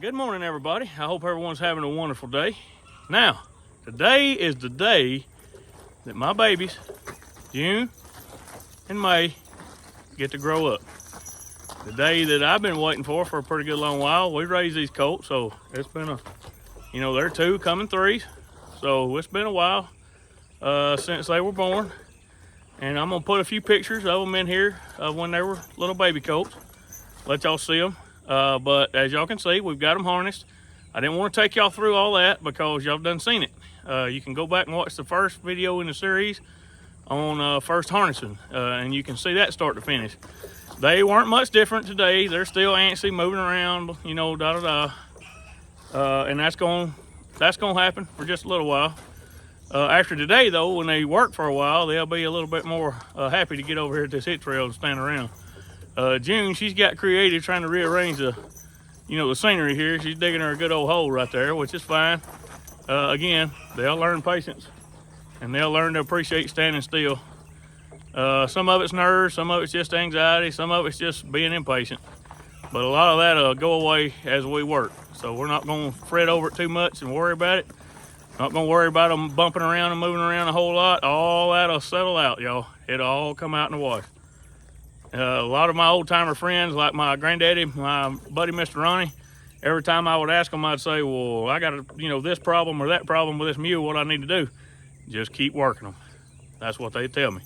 Good morning, everybody. I hope everyone's having a wonderful day. Now, today is the day that my babies, June and May, get to grow up. The day that I've been waiting for a pretty good long while. We raised these colts, so it's been they're 2 coming 3s. So it's been a while since they were born. And I'm gonna put a few pictures of them in here of when they were little baby colts. Let y'all see them. But as y'all can see, we've got them harnessed. I didn't want to take y'all through all that because y'all done seen it. You can go back and watch the first video in the series on first harnessing, and you can see that start to finish. They weren't much different today. They're still antsy, moving around, and that's gonna happen for just a little while. After today, though, when they work for a while, they'll be a little bit more happy to get over here at this hit trail and stand around. June, she's got creative trying to rearrange the scenery here. She's digging her a good old hole right there, which is fine. Again, they'll learn patience and they'll learn to appreciate standing still. Some of it's nerves, some of it's just anxiety, some of it's just being impatient. But a lot of that'll go away as we work. So we're not gonna fret over it too much and worry about it. Not gonna worry about them bumping around and moving around a whole lot. All that'll settle out, y'all. It'll all come out in the wash. A lot of my old timer friends, like my granddaddy, my buddy Mr. Ronnie, every time I would ask them, I'd say, well, I got this problem or that problem with this mule, what I need to do? Just keep working them. That's what they tell me.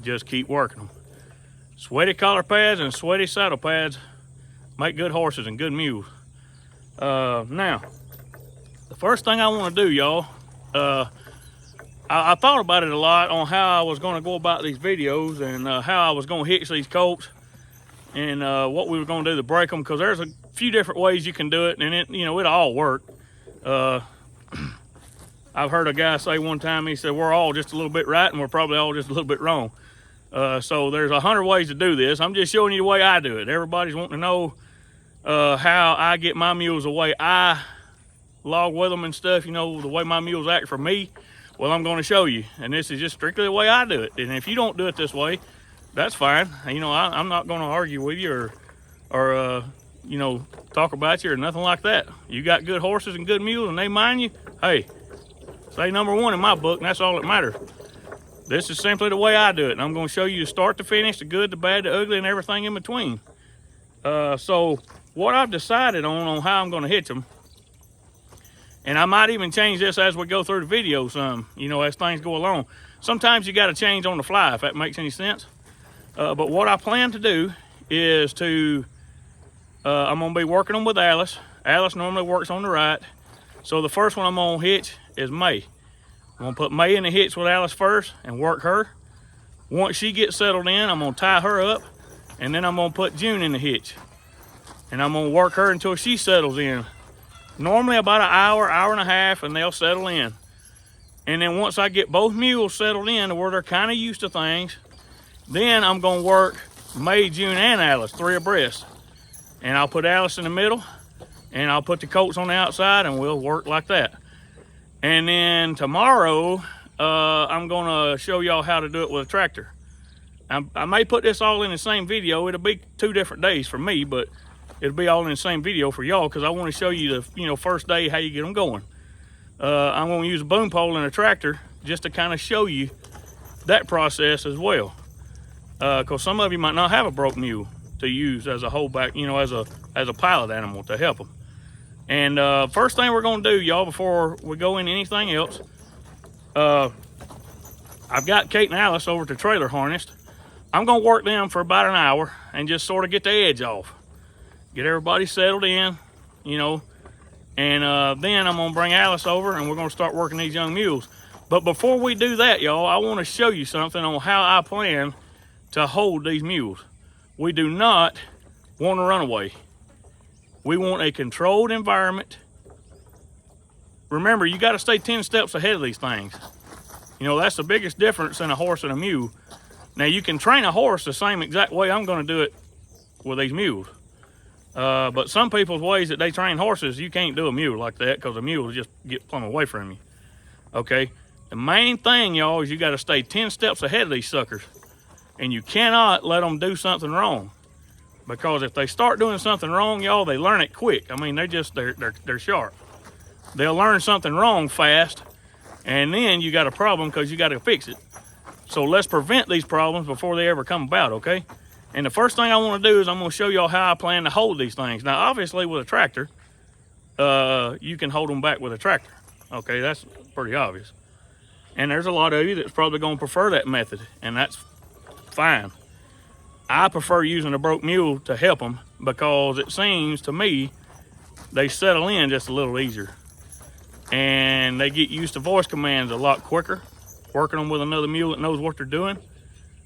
Just keep working them. Sweaty collar pads and sweaty saddle pads make good horses and good mules. Now, the first thing I want to do, y'all, I thought about it a lot on how I was going to go about these videos and how I was going to hitch these colts and what we were going to do to break them, because there's a few different ways you can do it, and it'll all work. I've heard a guy say one time, he said, we're all just a little bit right and we're probably all just a little bit wrong. So there's 100 ways to do this. I'm just showing you the way I do it. Everybody's wanting to know how I get my mules the way I log with them and stuff, the way my mules act for me. Well, I'm going to show you, and this is just strictly the way I do it. And if you don't do it this way, that's fine. I'm not going to argue with you or talk about you or nothing like that. You got good horses and good mules and they mind you, hey, say number 1 in my book, and that's all that matters. This is simply the way I do it, and I'm going to show you the start to finish, the good, the bad, the ugly, and everything in between. So what I've decided on how I'm going to hitch them, and I might even change this as we go through the video some, as things go along. Sometimes you got to change on the fly, if that makes any sense. But what I plan to do is I'm going to be working them with Alice. Alice normally works on the right. So the first one I'm going to hitch is May. I'm going to put May in the hitch with Alice first and work her. Once she gets settled in, I'm going to tie her up, and then I'm going to put June in the hitch. And I'm going to work her until she settles in. Normally about an hour, hour and a half, and they'll settle in. And then once I get both mules settled in to where they're kind of used to things, then I'm going to work May, June, and Alice 3 abreast. And I'll put Alice in the middle, and I'll put the colts on the outside, and we'll work like that. And then tomorrow, I'm going to show y'all how to do it with a tractor. I may put this all in the same video. It'll be 2 different days for me, but it'll be all in the same video for y'all, because I want to show you the first day how you get them going. I'm going to use a boom pole and a tractor just to kind of show you that process as well. Because some of you might not have a broke mule to use as a holdback, as a pilot animal to help them. And first thing we're going to do, y'all, before we go into anything else, I've got Kate and Alice over to trailer harnessed. I'm going to work them for about an hour and just sort of get the edge off. Get everybody settled in, and then I'm going to bring Alice over and we're going to start working these young mules. But before we do that, y'all, I want to show you something on how I plan to hold these mules. We do not want to run away. We want a controlled environment. Remember, you got to stay 10 steps ahead of these things. That's the biggest difference in a horse and a mule. Now, you can train a horse the same exact way I'm going to do it with these mules. But some people's ways that they train horses, you can't do a mule like that, because a mule will just get plumb away from you. Okay? The main thing, y'all, is you got to stay 10 steps ahead of these suckers. And you cannot let them do something wrong. Because if they start doing something wrong, y'all, they learn it quick. I mean, they're sharp. They'll learn something wrong fast, and then you got a problem because you got to fix it. So let's prevent these problems before they ever come about, okay? And the first thing I want to do is I'm going to show y'all how I plan to hold these things. Now, obviously, with a tractor, you can hold them back with a tractor. Okay, that's pretty obvious. And there's a lot of you that's probably going to prefer that method, and that's fine. I prefer using a broke mule to help them because it seems to me they settle in just a little easier. And they get used to voice commands a lot quicker, working them with another mule that knows what they're doing.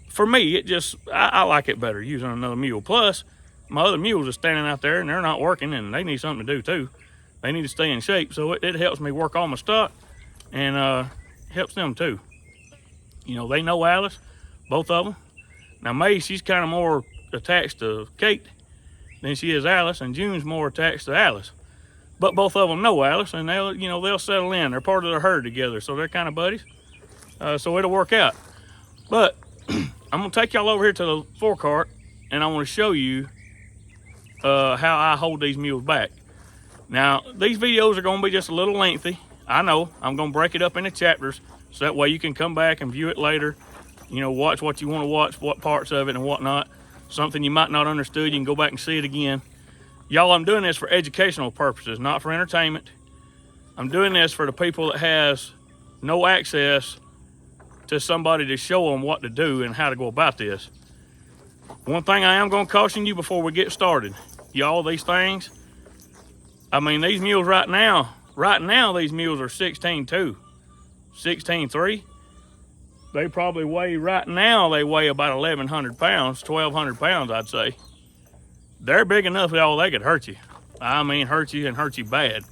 For me, I like it better using another mule. Plus, my other mules are standing out there and they're not working and they need something to do too. They need to stay in shape, so it helps me work all my stock and helps them too. You know, they know Alice, both of them. Now May, she's kind of more attached to Kate than she is Alice, and June's more attached to Alice. But both of them know Alice, and they'll settle in. They're part of the herd together, so they're kind of buddies. So it'll work out. But I'm gonna take y'all over here to the forecart, and I want to show you how I hold these mules back. Now, these videos are gonna be just a little lengthy. I know. I'm gonna break it up into chapters, so that way you can come back and view it later. You know, watch what you want to watch, what parts of it and whatnot. Something you might not understood, you can go back and see it again. Y'all, I'm doing this for educational purposes, not for entertainment. I'm doing this for the people that has no access to somebody to show them what to do and how to go about this. One thing I am going to caution you before we get started. Y'all, these things, I mean, these mules right now, these mules are 16.2, 16.3. They probably weigh, right now, they weigh about 1,100 pounds, 1,200 pounds, I'd say. They're big enough, y'all, they could hurt you. I mean, hurt you and hurt you bad.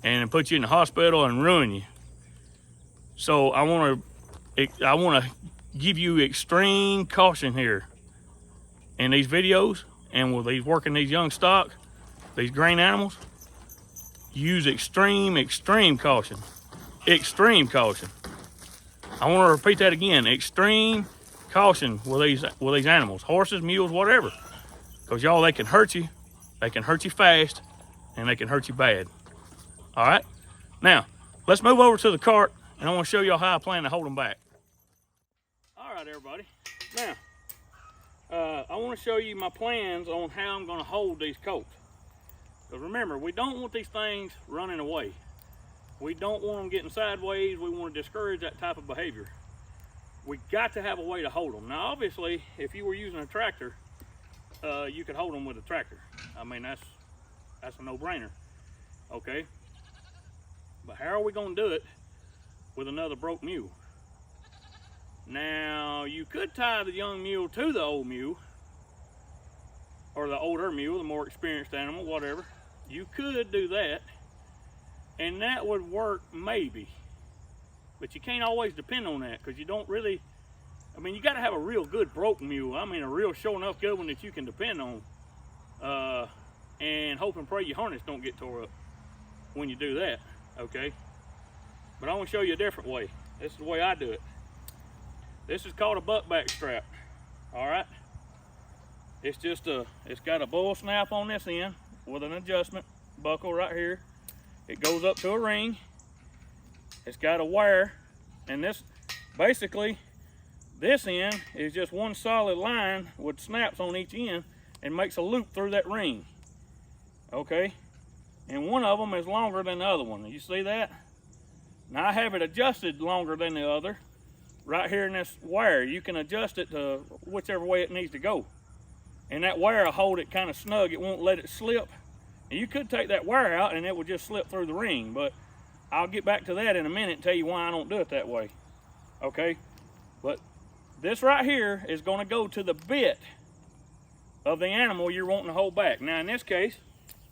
And put you in the hospital and ruin you. So I want to give you extreme caution here in these videos and with these working these young stock, these grain animals. Use extreme caution. Extreme caution. I want to repeat that again. Extreme caution with these animals, horses, mules, whatever. Because y'all, they can hurt you fast, and they can hurt you bad. All right? Now, let's move over to the cart, and I want to show y'all how I plan to hold them back. All right, everybody. Now, I want to show you my plans on how I'm going to hold these colts. Because remember, we don't want these things running away. We don't want them getting sideways. We want to discourage that type of behavior. We got to have a way to hold them. Now, obviously, if you were using a tractor, you could hold them with a tractor. I mean, that's a no-brainer, okay? But how are we gonna do it with another broke mule? Now, you could tie the young mule to the old mule, or the older mule, the more experienced animal, whatever. You could do that, and that would work maybe. But you can't always depend on that, because you don't really, I mean, you got to have a real good broke mule. I mean, a real show enough good one that you can depend on. And hope and pray your harness don't get tore up when you do that, okay? But I want to show you a different way. This is the way I do it. This is called a buck back strap, all right? It's got a bull snap on this end with an adjustment buckle right here. It goes up to a ring. It's got a wire, and this end is just one solid line with snaps on each end and makes a loop through that ring, okay? And one of them is longer than the other one. You see that? Now I have it adjusted longer than the other. Right here in this wire, you can adjust it to whichever way it needs to go. And that wire will hold it kind of snug. It won't let it slip. And you could take that wire out and it would just slip through the ring, but I'll get back to that in a minute and tell you why I don't do it that way, okay? But this right here is going to go to the bit of the animal you're wanting to hold back. Now in this case,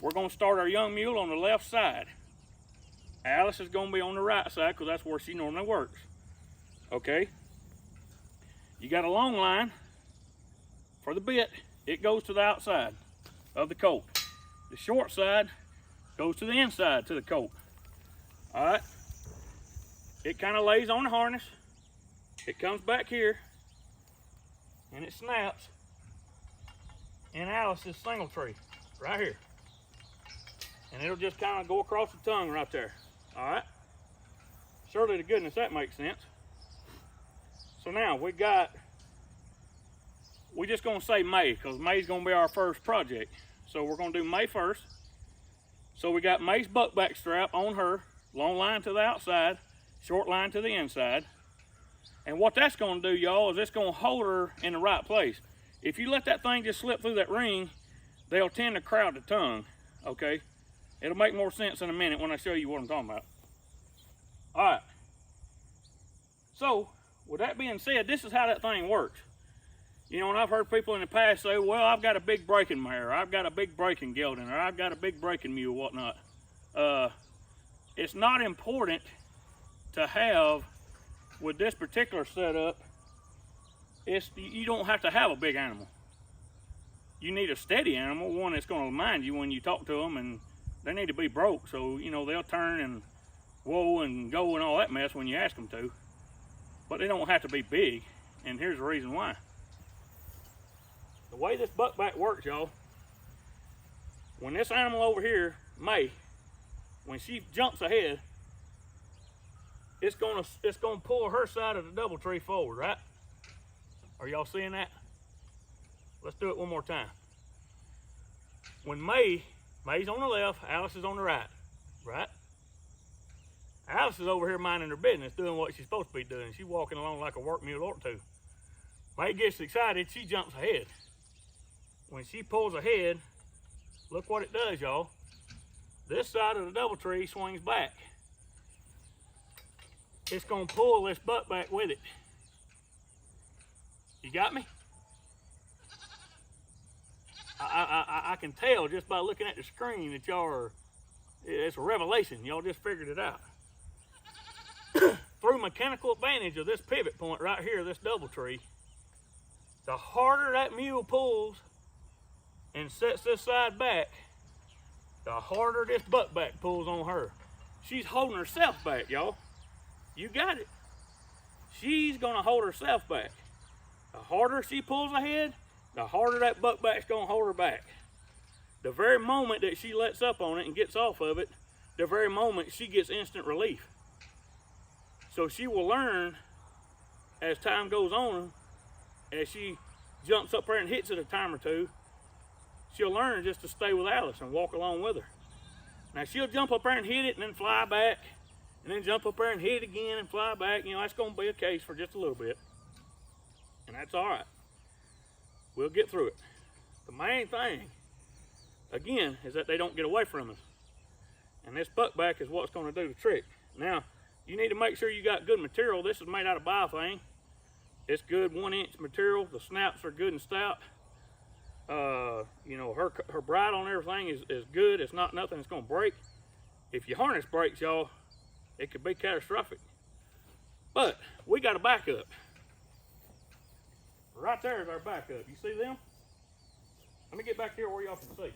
we're going to start our young mule on the left side. Alice is going to be on the right side because that's where she normally works, okay? You got a long line for the bit. It goes to the outside of the colt. The short side goes to the inside to the colt. All right, it kind of lays on the harness. It comes back here and it snaps in Alice's single tree, right here. And it'll just kind of go across the tongue right there. All right? Surely to goodness that makes sense. So now we just gonna say May, because May's gonna be our first project. So we're gonna do May first. So we got May's buckback strap on her, long line to the outside, short line to the inside. And what that's gonna do, y'all, is it's gonna hold her in the right place. If you let that thing just slip through that ring, they'll tend to crowd the tongue, okay? It'll make more sense in a minute when I show you what I'm talking about. All right. So, with that being said, this is how that thing works. You know, and I've heard people in the past say, well, I've got a big breaking mare, or I've got a big breaking gelding, or I've got a big breaking mule, whatnot. It's not important to have, with this particular setup, you don't have to have a big animal. You need a steady animal, one that's going to mind you when you talk to them, and they need to be broke, so, you know, they'll turn and whoa and go and all that mess when you ask them to. But they don't have to be big, and here's the reason why. The way this buckback works, y'all, when this animal over here, May, when she jumps ahead, it's gonna pull her side of the double tree forward, right? Are y'all seeing that? Let's do it one more time. When May's on the left, Alice is on the right, right? Alice is over here minding her business, doing what she's supposed to be doing. She's walking along like a work mule ought to. May gets excited, she jumps ahead. When she pulls ahead, look what it does, y'all. This side of the double tree swings back. It's gonna pull this butt back with it. You got me? I can tell just by looking at the screen that y'all are, it's a revelation. Y'all just figured it out. Through mechanical advantage of this pivot point right here, this double tree, the harder that mule pulls and sets this side back, the harder this butt back pulls on her. She's holding herself back, y'all. You got it. She's gonna hold herself back. The harder she pulls ahead, the harder that butt back's gonna hold her back. The very moment that she lets up on it and gets off of it, the very moment she gets instant relief. So she will learn as time goes on, as she jumps up there and hits it a time or two, she'll learn just to stay with Alice and walk along with her. Now she'll jump up there and hit it and then fly back, and then jump up there and hit it again and fly back. You know, that's gonna be a case for just a little bit. And that's all right. We'll get through it. The main thing, again, is that they don't get away from us. And this buckback is what's gonna do the trick. Now, you need to make sure you got good material. This is made out of biofang. It's good 1-inch material. The snaps are good and stout. You know, her bridle and everything is good. It's not nothing that's gonna break. If your harness breaks, y'all, it could be catastrophic. But we got a backup. Right there is our backup. You see them? Let me get back here where y'all can see.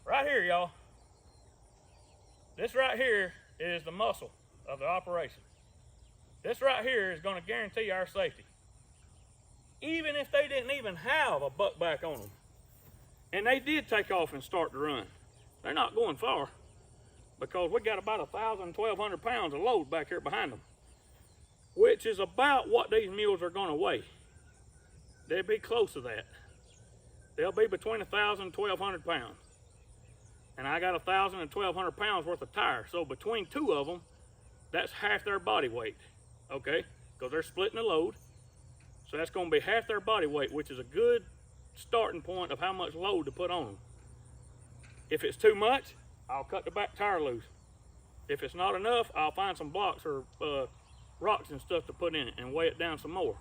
Right here, y'all. This right here is the muscle of the operation. This right here is going to guarantee our safety. Even if they didn't even have a buck back on them, and they did take off and start to run, they're not going far, because we got about 1,000, 1,200 pounds of load back here behind them, which is about what these mules are going to weigh. They'll be close to that. They'll be between 1,000 and 1,200 pounds. And I got 1,000 and 1,200 pounds worth of tire. So between two of them, that's half their body weight, okay? Because they're splitting the load. So that's going to be half their body weight, which is a good starting point of how much load to put on them. If it's too much, I'll cut the back tire loose. If it's not enough, I'll find some blocks or rocks and stuff to put in it and weigh it down some more.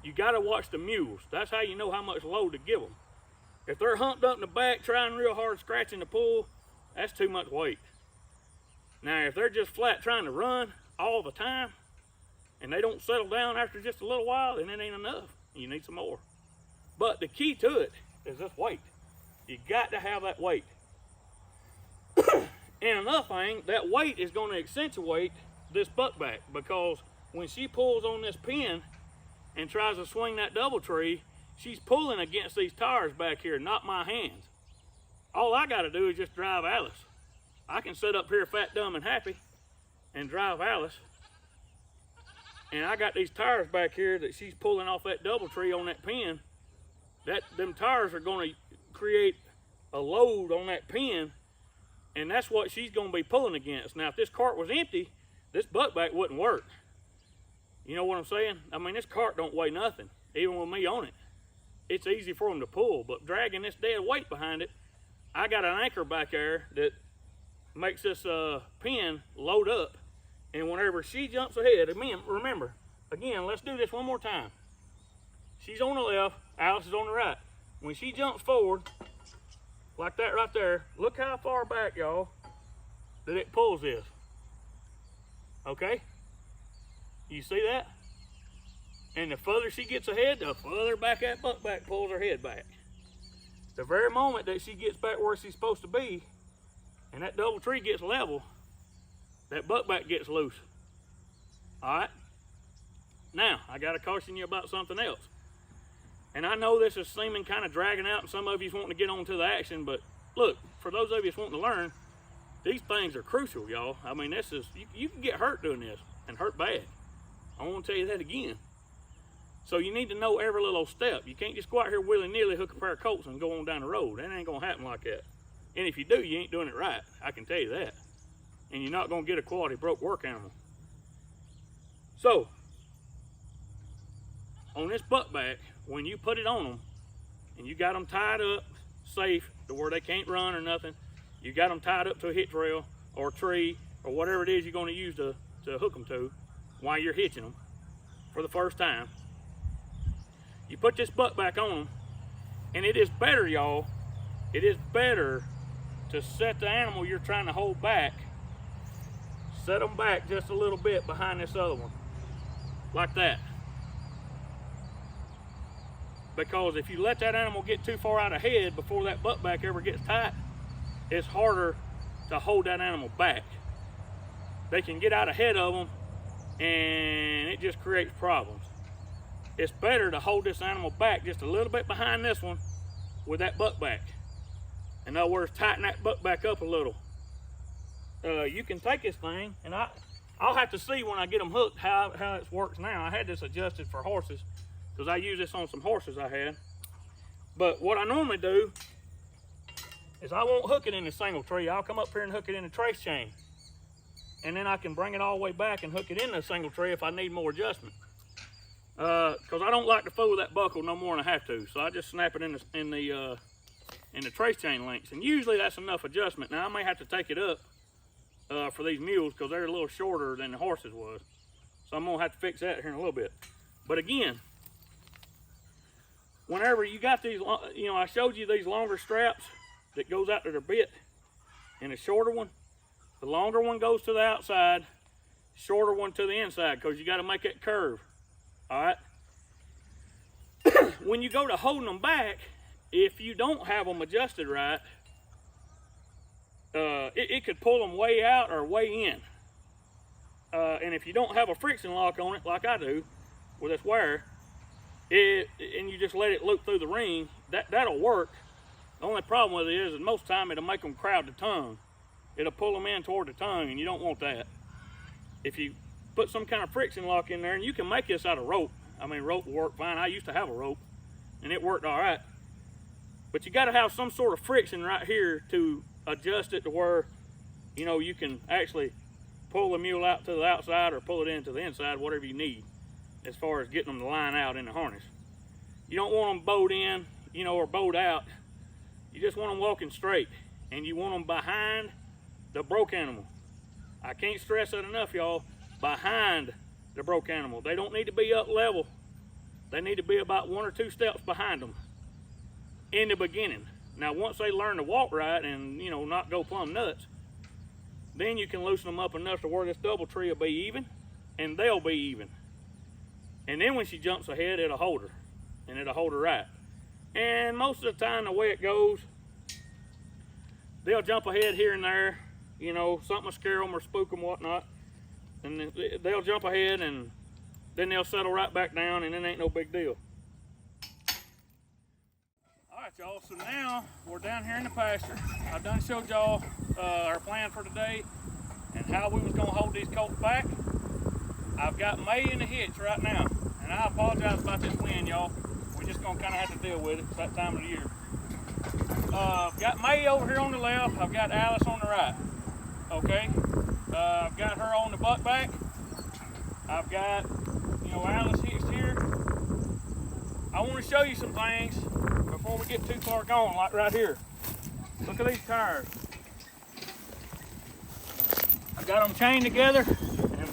You got to watch the mules. That's how you know how much load to give them. If they're humped up in the back, trying real hard, scratching the pull, that's too much weight. Now, if they're just flat trying to run all the time, and they don't settle down after just a little while, then it ain't enough. You need some more. But the key to it is this weight. You got to have that weight. And another thing, that weight is going to accentuate this buck back, because when she pulls on this pin and tries to swing that double tree, she's pulling against these tires back here, not my hands. All I gotta do is just drive Alice. I can sit up here fat, dumb, and happy and drive Alice. And I got these tires back here that she's pulling off that DoubleTree on that pin. Them tires are gonna create a load on that pin, and that's what she's gonna be pulling against. Now, if this cart was empty, this buckback wouldn't work. You know what I'm saying? I mean, this cart don't weigh nothing, even with me on it. It's easy for them to pull, but dragging this dead weight behind it, I got an anchor back there that makes this pin load up. And whenever she jumps ahead, remember, again, let's do this one more time. She's on the left, Alice is on the right. When she jumps forward, like that right there, look how far back, y'all, that it pulls this. Okay? You see that? And the further she gets ahead, the further back that buckback pulls her head back. The very moment that she gets back where she's supposed to be, and that DoubleTree gets level, that buckback gets loose. All right? Now, I got to caution you about something else. And I know this is seeming kind of dragging out, and some of you wanting to get on to the action, but look, for those of you wanting to learn, these things are crucial, y'all. I mean, this is, you can get hurt doing this, and hurt bad. I want to tell you that again. So you need to know every little step. You can't just go out here willy-nilly, hook a pair of colts, and go on down the road. That ain't going to happen like that. And if you do, you ain't doing it right. I can tell you that. And you're not going to get a quality broke work animal. So, on this buckback, when you put it on them, and you got them tied up safe to where they can't run or nothing, you got them tied up to a hitch rail or a tree or whatever it is you're going to use to hook them to while you're hitching them for the first time. You put this buckback on them, and it is better, y'all, it is better to set the animal you're trying to hold back, set them back just a little bit behind this other one, like that. Because if you let that animal get too far out ahead before that buckback ever gets tight, it's harder to hold that animal back. They can get out ahead of them, and it just creates problems. It's better to hold this animal back just a little bit behind this one with that buckback. In other words, tighten that buckback up a little. You can take this thing, and I'll have to see when I get them hooked how it works now. I had this adjusted for horses because I use this on some horses I had. But what I normally do is I won't hook it in a single tree. I'll come up here and hook it in a trace chain. And then I can bring it all the way back and hook it in a single tree if I need more adjustment. Because I don't like to fool that buckle no more than I have to. So I just snap it in the trace chain links. And usually that's enough adjustment. Now I may have to take it up for these mules because they're a little shorter than the horses was. So I'm gonna have to fix that here in a little bit. But again, whenever you got these, you know, I showed you these longer straps that goes out to their bit, and the shorter one, the longer one goes to the outside, shorter one to the inside, because you got to make that curve. All right. When you go to holding them back, if you don't have them adjusted right, it could pull them way out or way in. And if you don't have a friction lock on it, like I do, with this wire, and you just let it loop through the ring, that'll work. The only problem with it is most of the time it'll make them crowd the tongue. It'll pull them in toward the tongue, and you don't want that. If you put some kind of friction lock in there, and you can make this out of rope. I mean, rope will work fine. I used to have a rope, and it worked all right. But you got to have some sort of friction right here to adjust it to where, you know, you can actually pull the mule out to the outside or pull it into the inside, whatever you need, as far as getting them to line out in the harness. You don't want them bowed in, you know, or bowed out. You just want them walking straight, and you want them behind the broke animal. I can't stress that enough, y'all. Behind the broke animal. They don't need to be up level. They need to be about 1 or 2 steps behind them in the beginning. Now, once they learn to walk right and, you know, not go plumb nuts, then you can loosen them up enough to where this DoubleTree will be even, and they'll be even. And then when she jumps ahead, it'll hold her, and it'll hold her right. And most of the time, the way it goes, they'll jump ahead here and there, you know, something will scare them or spook them, whatnot. And they'll jump ahead, and then they'll settle right back down, and it ain't no big deal. right, y'all, so now we're down here in the pasture. I've done showed y'all our plan for today and how we was gonna hold these colts back. I've got May in the hitch right now, and I apologize about this wind, y'all. We're just gonna kind of have to deal with it. It's that time of the year. I've got May over here on the left. I've got Alice on the right. Okay. I've got her on the buck back. I've got, Alice hitched here. I want to show you some things before we get too far gone, like right here. Look at these tires. I've got them chained together and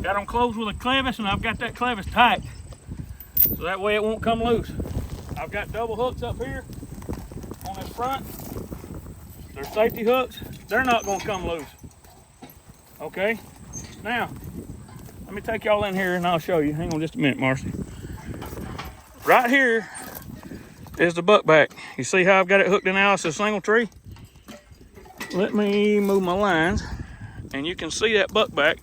got them closed with a clevis, and I've got that clevis tight so that way it won't come loose. I've got double hooks up here on this front. They're safety hooks. They're not going to come loose. Okay, now let me take y'all in here and I'll show you. Hang on just a minute, Marcy. Right here is the buck back. You see how I've got it hooked in Alice's single tree? Let me move my lines and you can see that buck back.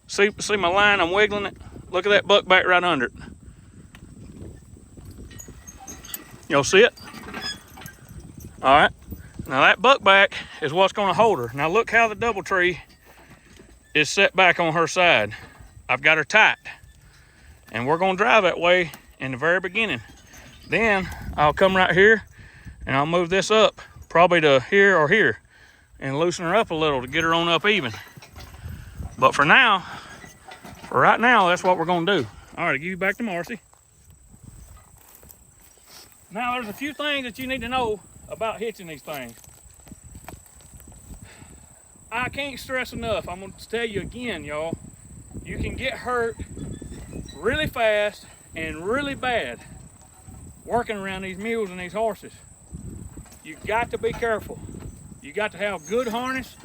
See my line, I'm wiggling it. Look at that buck back right under it. Y'all see it? All right, now that buck back is what's gonna hold her. Now look how the double tree is set back on her side. I've got her tight, and we're gonna drive that way in the very beginning. Then I'll come right here and I'll move this up probably to here or here and loosen her up a little to get her on up even. But for right now, that's what we're gonna do. All right, I'll give you back to Marcy. Now there's a few things that you need to know about hitching these things. I can't stress enough, I'm going to tell you again, y'all, you can get hurt really fast and really bad working around these mules and these horses. You got to be careful. You got to have good harness,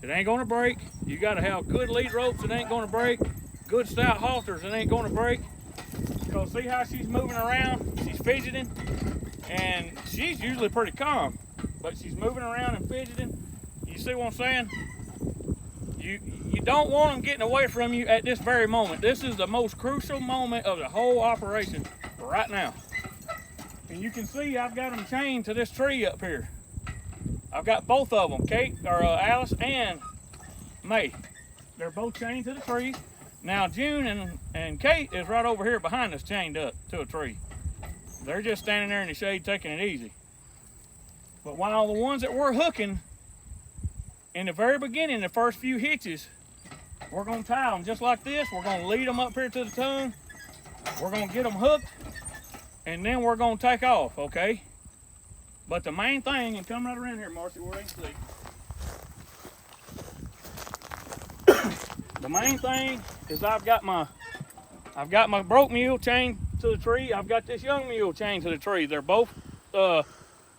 it ain't going to break. You got to have good lead ropes, it ain't going to break. Good stout halters, it ain't going to break. Because see how she's moving around, she's fidgeting, and she's usually pretty calm, but she's moving around and fidgeting. You see what I'm saying? You don't want them getting away from you at this very moment. This is the most crucial moment of the whole operation right now. And you can see I've got them chained to this tree up here. I've got both of them, Alice and May. They're both chained to the tree. Now June and Kate is right over here behind us, chained up to a tree. They're just standing there in the shade taking it easy. But while the ones that we're hooking, in the very beginning, the first few hitches, we're gonna tie them just like this. We're gonna lead them up here to the tongue. We're gonna get them hooked, and then we're gonna take off, okay? But the main thing, and come right around here, Marcy, where they can see. The main thing is I've got my broke mule chained to the tree. I've got this young mule chained to the tree. They're both,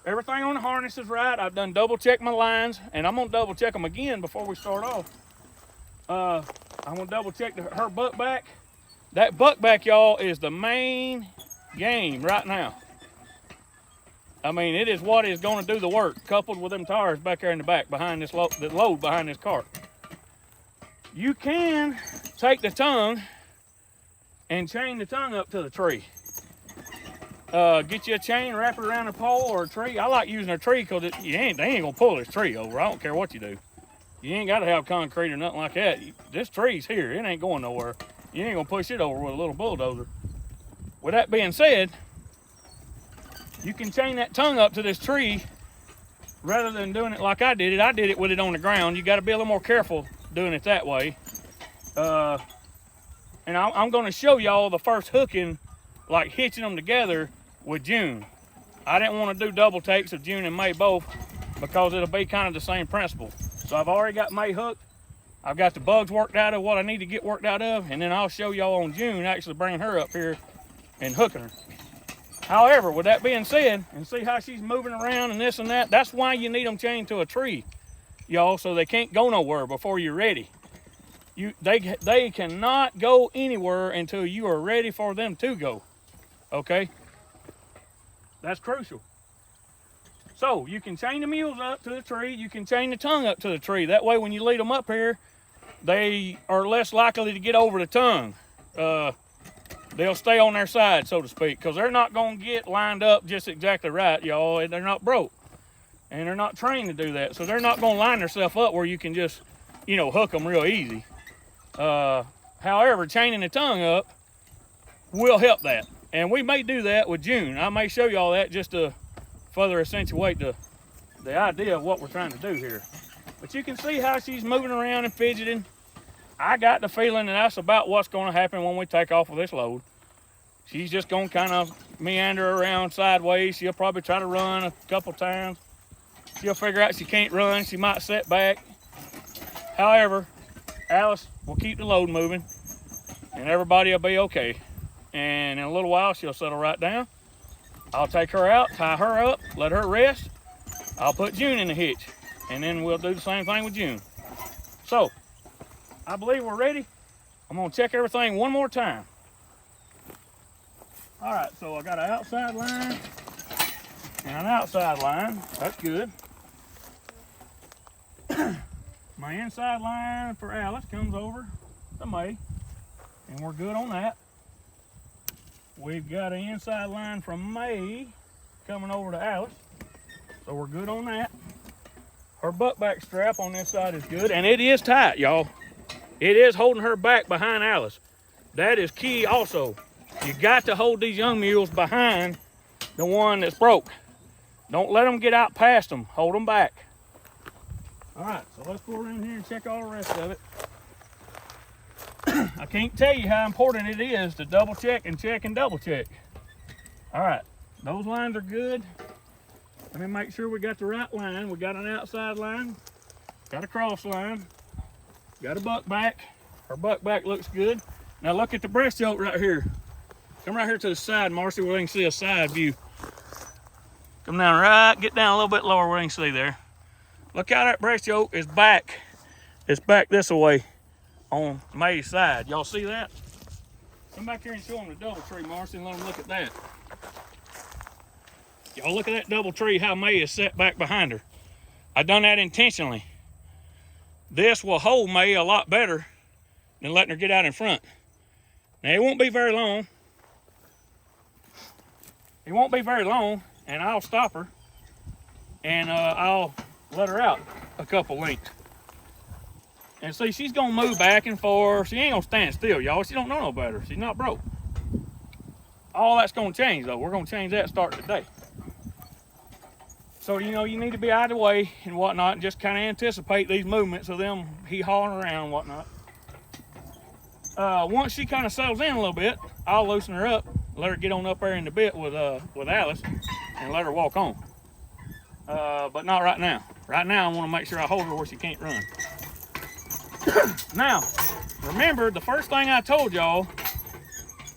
everything on the harness is right. I've done double check my lines, and I'm gonna double check them again before we start off. I'm gonna double check her buck back. That buck back, y'all, is the main game right now. I mean, it is what is gonna do the work, coupled with them tires back there in the back behind this the load behind this cart. You can take the tongue and chain the tongue up to the tree. Get you a chain, wrap it around a pole or a tree. I like using a tree because they ain't gonna pull this tree over. I don't care what you do. You ain't gotta have concrete or nothing like that. This tree's here, it ain't going nowhere. You ain't gonna push it over with a little bulldozer. With that being said, you can chain that tongue up to this tree rather than doing it like I did it. I did it with it on the ground. You gotta be a little more careful doing it that way. And I'm gonna show y'all the first hooking, like hitching them together with June. I didn't want to do double takes of June and May both because it'll be kind of the same principle. So I've already got May hooked. I've got the bugs worked out of what I need to get worked out of, and then I'll show y'all on June actually bringing her up here and hooking her. However, with that being said, and see how she's moving around and this and that, that's why you need them chained to a tree, y'all, so they can't go nowhere before you're ready. They cannot go anywhere until you are ready for them to go, okay? That's crucial. So you can chain the mules up to the tree, you can chain the tongue up to the tree. That way when you lead them up here, they are less likely to get over the tongue. they'll stay on their side, so to speak, because they're not going to get lined up just exactly right, y'all. They're not broke, and they're not trained to do that, so they're not going to line themselves up where you can just, you know, hook them real easy. However, chaining the tongue up will help that, and we may do that with June. I may show y'all that just to further accentuate the idea of what we're trying to do here. But you can see how she's moving around and fidgeting. I got the feeling that that's about what's going to happen when we take off with this load. She's just going to kind of meander around sideways. She'll probably try to run a couple times. She'll figure out she can't run. She might set back. However, Alice will keep the load moving, and everybody will be okay. And in a little while, she'll settle right down. I'll take her out, tie her up, let her rest. I'll put June in the hitch, and then we'll do the same thing with June. So, I believe we're ready. I'm gonna check everything one more time. All right, so I got an outside line and an outside line. That's good. My inside line for Alice comes over to May, and we're good on that. We've got an inside line from May coming over to Alice, so we're good on that. Her butt back strap on this side is good, and it is tight, y'all. It is holding her back behind Alice. That is key also. You got to hold these young mules behind the one that's broke. Don't let them get out past them. Hold them back. All right, so let's go around here and check all the rest of it. I can't tell you how important it is to double check and double check. All right, those lines are good. Let me make sure we got the right line. We got an outside line, got a cross line, got a buck back. Her buck back looks good. Now look at the breast yoke right here. Come right here to the side, Marcy, where they can see a side view. Come down right, get down a little bit lower where they can see there. Look how that breast yoke is back. It's back this way on May's side. Y'all see that? Come back here and show them the double tree, Marcy, and let them look at that. Y'all look at that double tree, how May is set back behind her. I done that intentionally. This will hold May a lot better than letting her get out in front. Now, it won't be very long. It won't be very long, and I'll stop her, and I'll let her out a couple lengths. And see, she's gonna move back and forth. She ain't gonna stand still, y'all. She don't know no better. She's not broke. All that's gonna change, though. We're gonna change that starting today. So, you know, you need to be out of the way and whatnot, and just kind of anticipate these movements of them hee-hawing around and whatnot. Once she kind of settles in a little bit, I'll loosen her up, let her get on up there in the bit with Alice, and let her walk on. But not right now. Right now, I want to make sure I hold her where she can't run. Now, remember the first thing I told y'all,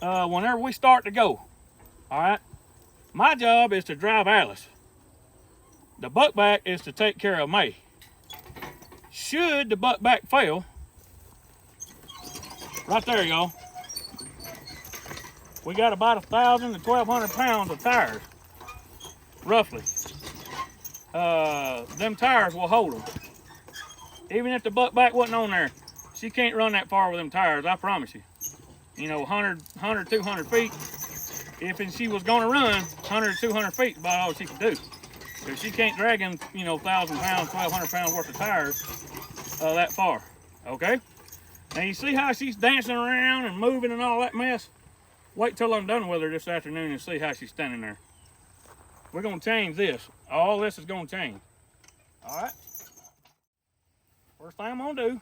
whenever we start to go, all right? My job is to drive Alice. The buck back is to take care of May. Should the buck back fail, right there, y'all, we got about 1,000 to 1,200 pounds of tires, roughly. Them tires will hold them. Even if the buck back wasn't on there, she can't run that far with them tires, I promise you. You know, 100, 200 feet. If she was gonna run, 100, 200 feet is about all she could do. If she can't drag them, you know, 1,000 pounds, 1,200 pounds worth of tires that far, okay? Now you see how she's dancing around and moving and all that mess? Wait till I'm done with her this afternoon and see how she's standing there. We're gonna change this. All this is gonna change. All right? First thing I'm gonna do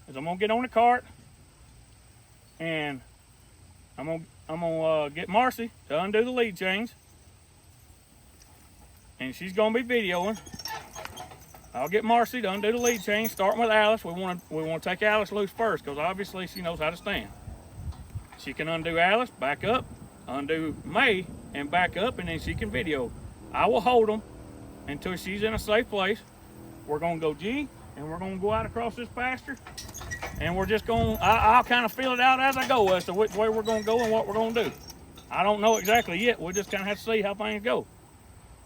is I'm gonna get on the cart and I'm gonna get Marcy to undo the lead chains. And she's gonna be videoing. I'll get Marcy to undo the lead chain, starting with Alice. We wanna take Alice loose first, because obviously she knows how to stand. She can undo Alice, back up, undo May, and back up, and then she can video. I will hold them until she's in a safe place. We're gonna go G, and we're gonna go out across this pasture, and we're just gonna, I'll kind of feel it out as I go as to which way we're gonna go and what we're gonna do. I don't know exactly yet. We'll just kind of have to see how things go.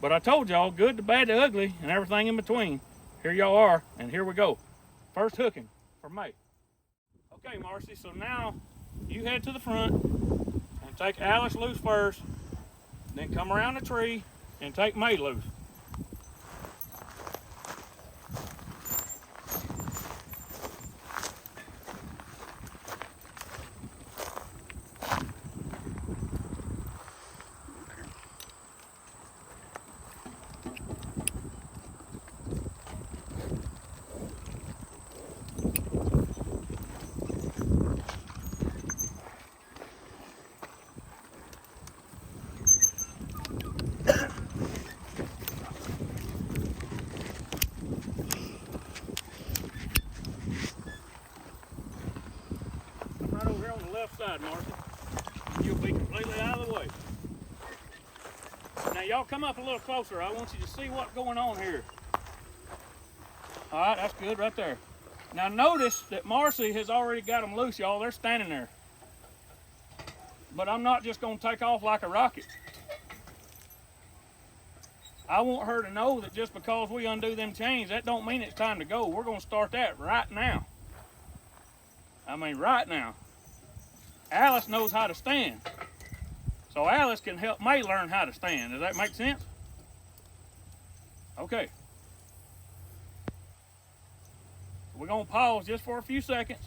But I told y'all, good, the bad, the ugly, and everything in between. Here y'all are, and here we go. First hooking for May. Okay, Marcy, so now you head to the front and take Alice loose first, then come around the tree and take May loose. Right over here on the left side, Marcy. You'll be completely out of the way. Now y'all come up a little closer. I want you to see what's going on here. All right, that's good right there. Now notice that Marcy has already got them loose, y'all. They're standing there. But I'm not just gonna take off like a rocket. I want her to know that just because we undo them chains, that don't mean it's time to go. We're gonna start that right now. I mean, right now. Alice knows how to stand. So Alice can help May learn how to stand. Does that make sense? Okay. We're gonna pause just for a few seconds,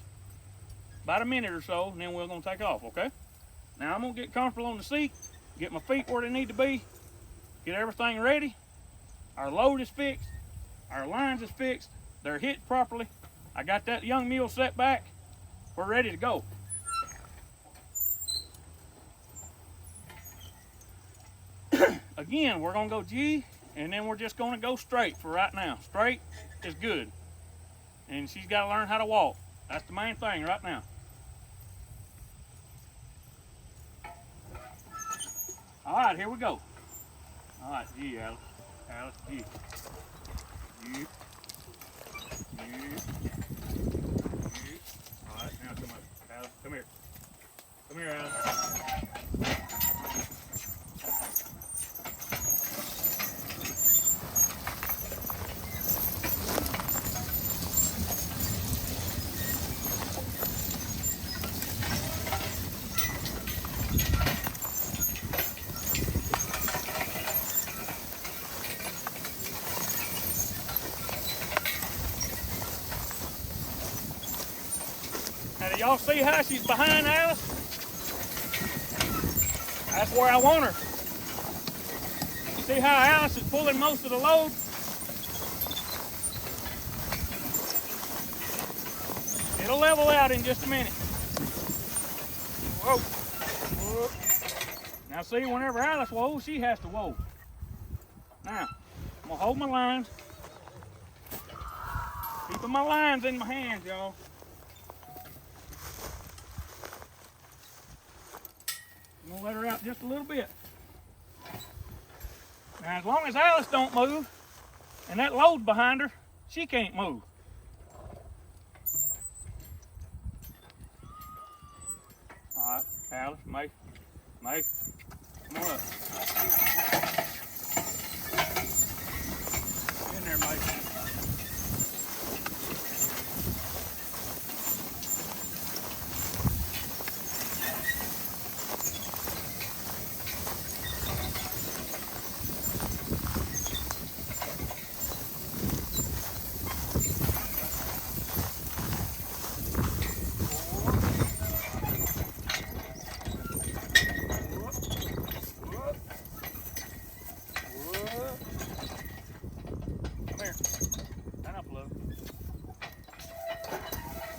about a minute or so, and then we're gonna take off, okay? Now I'm gonna get comfortable on the seat, get my feet where they need to be, get everything ready. Our load is fixed, our lines is fixed, they're hit properly. I got that young mule set back. We're ready to go. Again, we're gonna go G, and then we're just gonna go straight for right now. Straight is good. And she's gotta learn how to walk. That's the main thing right now. All right, here we go. All right, G, Alice. Alice, G. G. G. G. All right, now come on. Alice, come here. Come here, Alice. Now, do y'all see how she's behind Alice? That's where I want her. See how Alice is pulling most of the load? It'll level out in just a minute. Whoa. Whoa. Now see, whenever Alice whoa, she has to whoa. Now, I'm gonna hold my lines. Keeping my lines in my hands, y'all. I'm gonna let her out just a little bit. Now, as long as Alice don't move, and that load behind her, she can't move. All right, Alice, May, come on up. Get in there, May.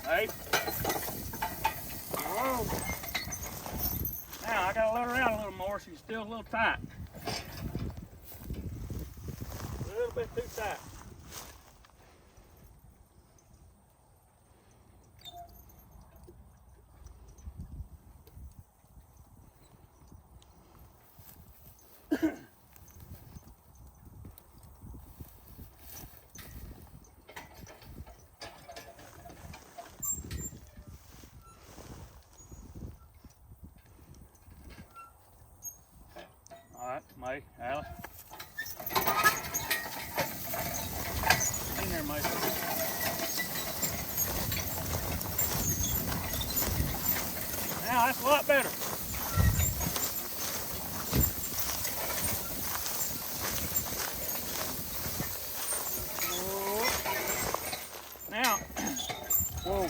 Hey. Whoa. Now I gotta let her out a little more. She's still a little tight. A little bit too tight. All right, May, Alice. In there, May. Now that's a lot better. Now, whoa.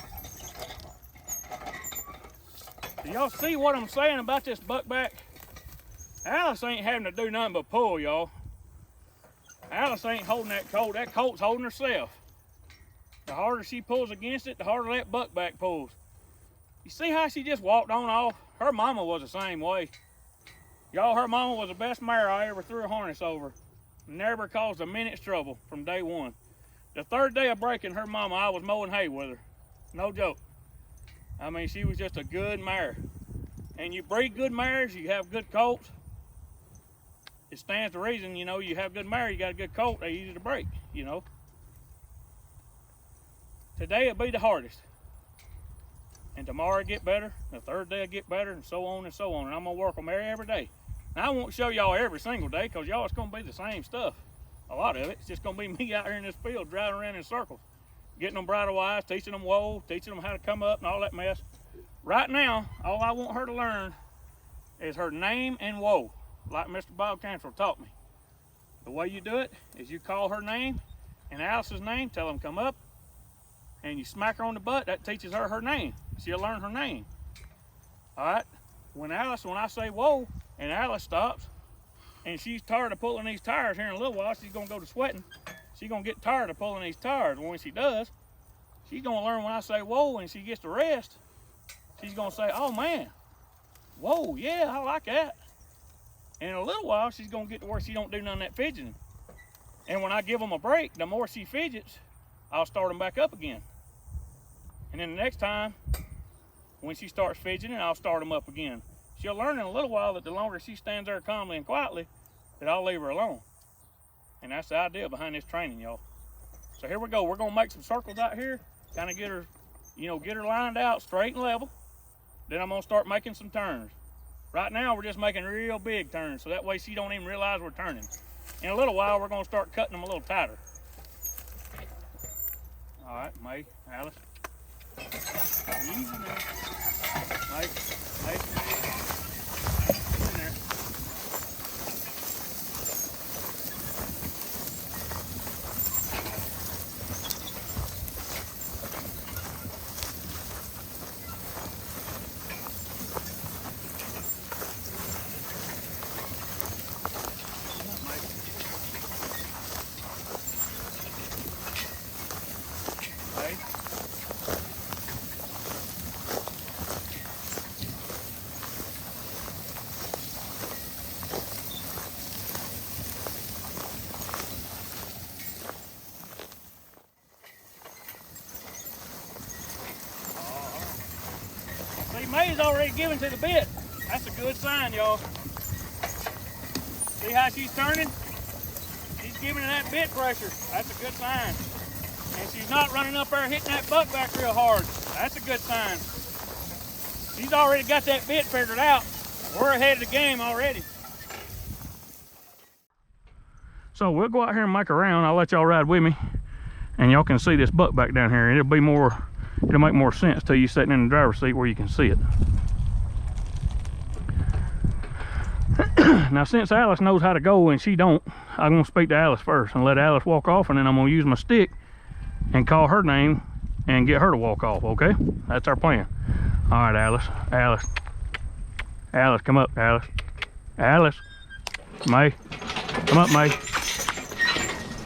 Do y'all see what I'm saying about this buckback? Alice ain't having to do nothing but pull, y'all. Alice ain't holding that colt. That colt's holding herself. The harder she pulls against it, the harder that buckback pulls. You see how she just walked on off? Her mama was the same way. Y'all, her mama was the best mare I ever threw a harness over. Never caused a minute's trouble from day one. The third day of breaking her mama, I was mowing hay with her. No joke. I mean, she was just a good mare. And you breed good mares, you have good colts. It stands to reason, you know, you have good mare, you got a good colt, they're easy to break, you know. Today will be the hardest. And tomorrow will get better, the third day will get better, and so on and so on. And I'm gonna work them every day. Now I won't show y'all every single day, because y'all it's gonna be the same stuff. A lot of it, it's just gonna be me out here in this field driving around in circles. Getting them bridle wise, teaching them whoa, teaching them how to come up and all that mess. Right now, all I want her to learn is her name and whoa, like Mr. Bob Cantrell taught me. The way you do it is you call her name and Alice's name, tell them come up, and you smack her on the butt. That teaches her her name. She'll learn her name. All right, when I say whoa, and Alice stops, and she's tired of pulling these tires here in a little while, she's gonna go to sweating. She's gonna get tired of pulling these tires. When she does, she's gonna learn when I say whoa and she gets to rest, she's gonna say, oh man, whoa, yeah, I like that. And in a little while, she's gonna get to where she don't do none of that fidgeting. And when I give them a break, the more she fidgets, I'll start them back up again. And then the next time, when she starts fidgeting, I'll start them up again. She'll learn in a little while that the longer she stands there calmly and quietly, that I'll leave her alone. And that's the idea behind this training, y'all. So here we go. We're gonna make some circles out here, kind of get her, you know, get her lined out straight and level. Then I'm gonna start making some turns. Right now, we're just making real big turns, so that way she don't even realize we're turning. In a little while, we're gonna start cutting them a little tighter. All right, May, Alice. Easy now. May, in there. See, May's already given to the bit. That's a good sign, y'all. See how she's turning? She's giving it that bit pressure. That's a good sign. And she's not running up there hitting that buck back real hard. That's a good sign. She's already got that bit figured out. We're ahead of the game already. So we'll go out here and make a round. I'll let y'all ride with me. And y'all can see this buck back down here. It'll make more sense to you sitting in the driver's seat where you can see it. Now, since Alice knows how to go and she don't, I'm gonna speak to Alice first and let Alice walk off, and then I'm gonna use my stick and call her name and get her to walk off, okay? That's our plan. All right, Alice, come up, Alice, May, come up, May.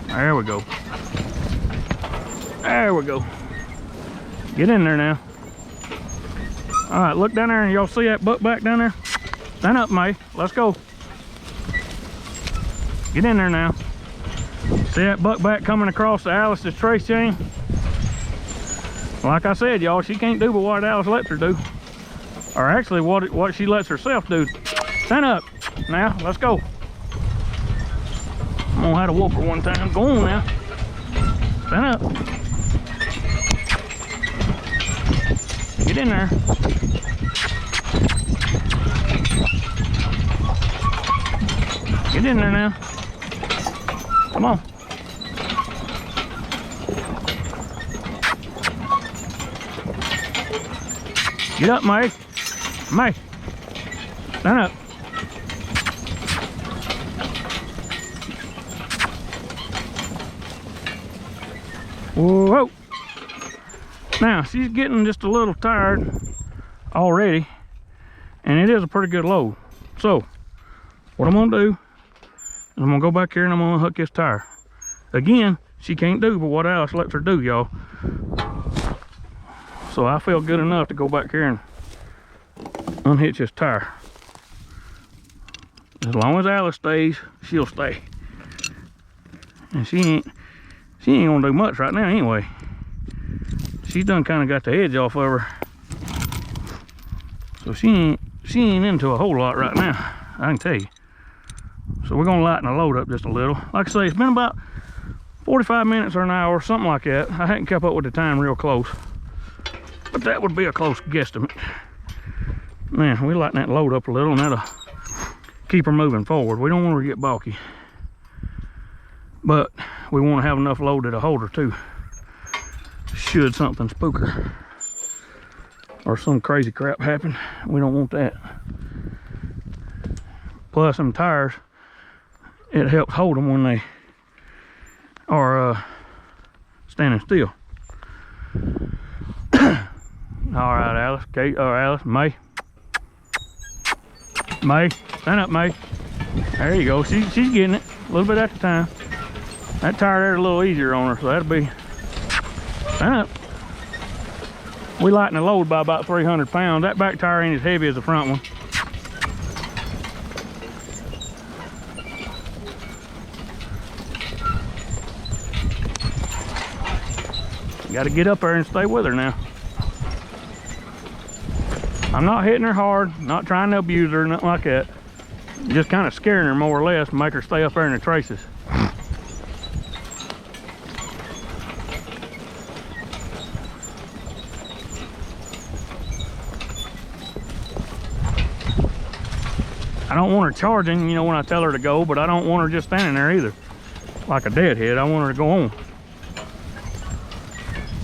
There we go. Get in there now. All right, look down there and y'all see that buck back down there? Stand up, May. Let's go. Get in there now. See that buck back coming across the Alice's trace chain? Like I said, y'all, she can't do but what Alice lets her do. Or actually, what she lets herself do. Stand up. Now, let's go. I'm gonna have to whoop her one time. Go on now. Stand up. Get in there. Get in there now. Come on. Get up, May. May, stand up. Whoa. Now, she's getting just a little tired already, and it is a pretty good load. So, what I'm gonna do is I'm gonna go back here and I'm gonna unhook this tire. Again, she can't do but what Alice lets her do, y'all. So I feel good enough to go back here and unhitch this tire. As long as Alice stays, she'll stay. And she ain't gonna do much right now anyway. She's done kind of got the edge off of her. So she ain't into a whole lot right now, I can tell you. So we're gonna lighten the load up just a little. Like I say, it's been about 45 minutes or an hour, something like that. I hadn't kept up with the time real close, but that would be a close guesstimate. Man, we lighten that load up a little and that'll keep her moving forward. We don't want her to get balky, but we want to have enough load to hold her too, should something spook her or some crazy crap happen. We don't want that. Plus them tires, it helps hold them when they are standing still. All right, Alice, Kate, or Alice, May, stand up, May. There you go. She's getting it a little bit at a time. That tire there's a little easier on her, so that'll be. Stand up. We lighten the load by about 300 pounds. That back tire ain't as heavy as the front one. You got to get up there and stay with her now. I'm not hitting her hard, not trying to abuse her, nothing like that. Just kind of scaring her more or less to make her stay up there in the traces. I don't want her charging, you know, when I tell her to go, but I don't want her just standing there either, like a deadhead. I want her to go on.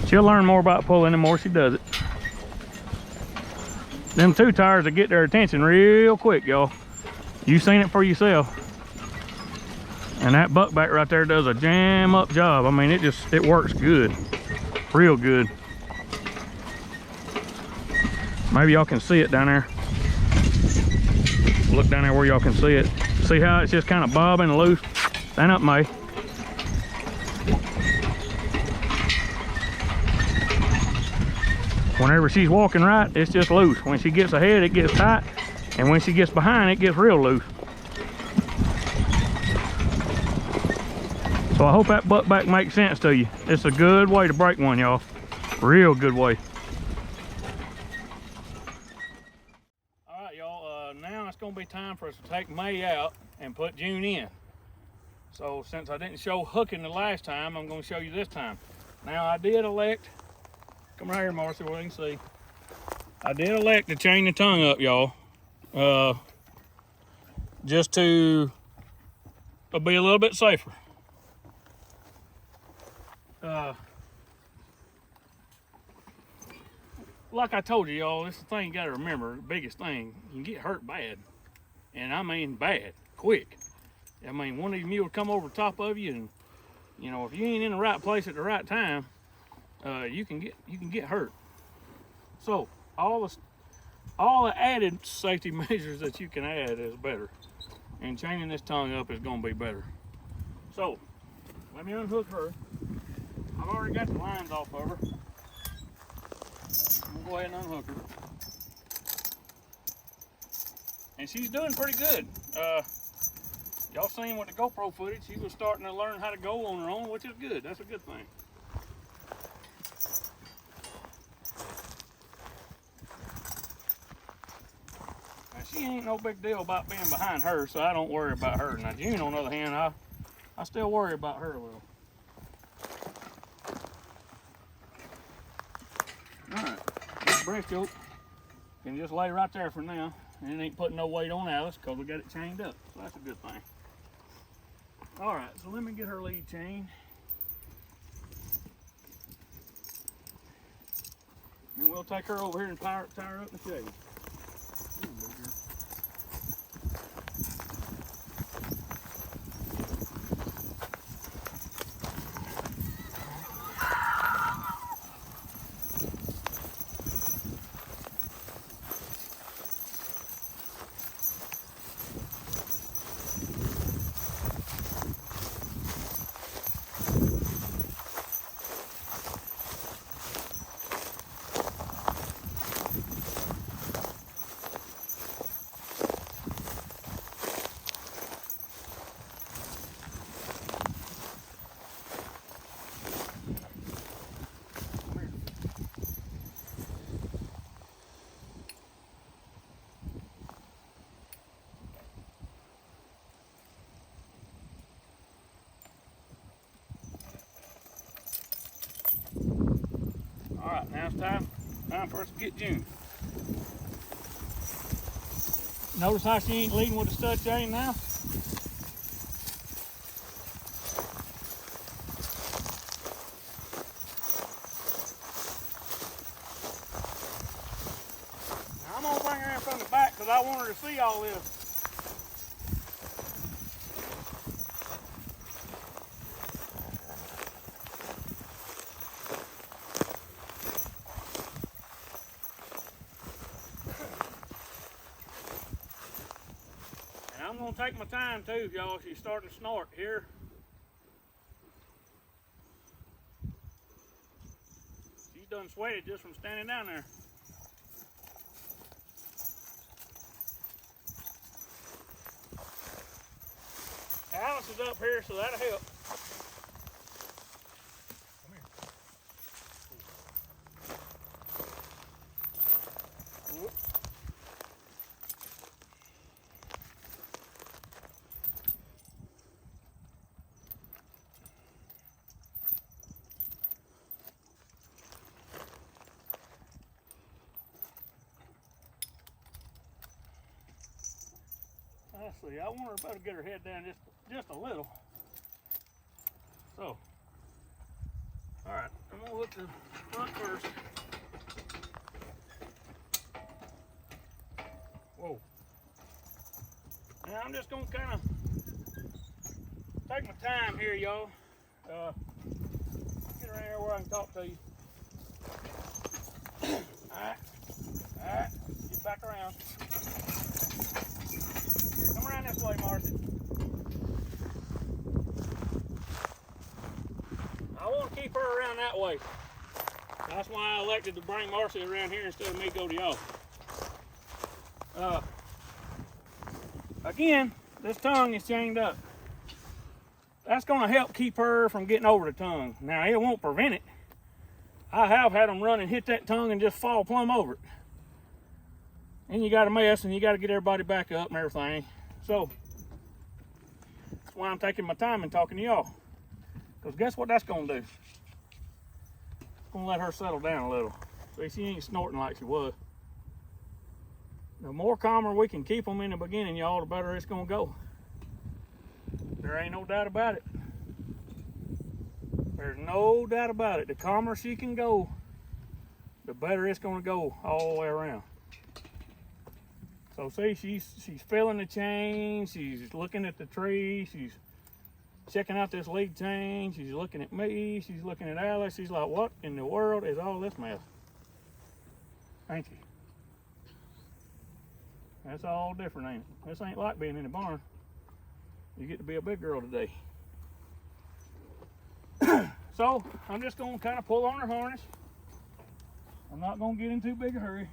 She'll learn more about pulling the more she does it. Them two tires will get their attention real quick, y'all. You've seen it for yourself. And that buckback right there does a jam up job. I mean, it works good, real good. Maybe y'all can see it down there. Look down there where y'all can see it. See how it's just kind of bobbing loose? Stand up, May. Whenever she's walking right, it's just loose. When she gets ahead, it gets tight. And when she gets behind, it gets real loose. So I hope that buckback makes sense to you. It's a good way to break one, y'all. Real good way. All right, y'all. Now it's going to be time for us to take May out and put June in. So since I didn't show hooking the last time, I'm going to show you this time. Now I did elect. Come right here, Marcy, where you can see. I did elect to chain the tongue up, y'all. Just to be a little bit safer. Like I told you, y'all, this is the thing you gotta remember, the biggest thing, you can get hurt bad. And I mean bad, quick. I mean, one of these mules come over the top of you and, you know, if you ain't in the right place at the right time, you can get hurt. So all the added safety measures that you can add is better, and chaining this tongue up is going to be better. So let me unhook her. I've already got the lines off of her. I'm gonna go ahead and unhook her, and she's doing pretty good. Y'all seen with the GoPro footage, she was starting to learn how to go on her own, which is good. That's a good thing. She ain't no big deal about being behind her, so I don't worry about her. Now June, on the other hand, I still worry about her a little. Alright, this breast yoke can just lay right there for now, and it ain't putting no weight on Alice because we got it chained up, so that's a good thing. Alright, so let me get her lead chain. And we'll take her over here and tie her up in the shade. Now it's time for us to get June. Notice how she ain't leading with a stud chain now? Now I'm gonna bring her in from the back because I want her to see all this. I'm gonna take my time too, y'all. She's starting to snort here. She's done sweated just from standing down there. Alice is up here, so that'll help. Come here. Whoop. Let's see, I want her to get her head down just a little. So, all right, I'm gonna hook the front first. Whoa. Now I'm just gonna kind of take my time here, y'all. Get around here where I can talk to you. All right, get back around. Come around this way, Marcy. I want to keep her around that way. That's why I elected to bring Marcy around here instead of me go to y'all. Again, this tongue is chained up. That's going to help keep her from getting over the tongue. Now, it won't prevent it. I have had them run and hit that tongue and just fall plumb over it. And you got a mess, and you got to get everybody back up and everything. So, that's why I'm taking my time and talking to y'all. Because guess what that's going to do? It's going to let her settle down a little. See, she ain't snorting like she was. The more calmer we can keep them in the beginning, y'all, the better it's going to go. There ain't no doubt about it. There's no doubt about it. The calmer she can go, the better it's going to go all the way around. So see, she's feeling the chain, she's looking at the tree, she's checking out this lead chain, she's looking at me, she's looking at Alice, she's like, what in the world is all this mess? Ain't she? That's all different, ain't it? This ain't like being in the barn. You get to be a big girl today. So, I'm just gonna kind of pull on her harness. I'm not gonna get in too big a hurry.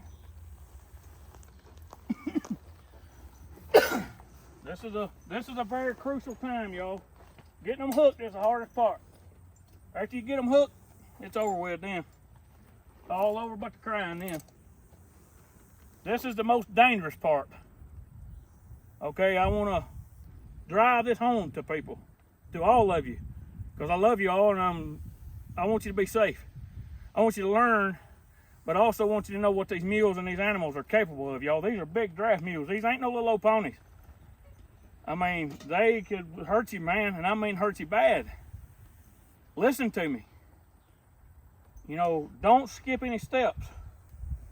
This is a very crucial time, y'all. Getting them hooked is the hardest part. After you get them hooked, it's over with then. All over but the crying then. This is the most dangerous part. Okay, I want to drive this home to people, to all of you, because I love you all and I want you to be safe. I want you to learn, but I also want you to know what these mules and these animals are capable of, y'all. These are big draft mules. These ain't no little old ponies. I mean, they could hurt you, man, and I mean hurt you bad. Listen to me. You know, don't skip any steps.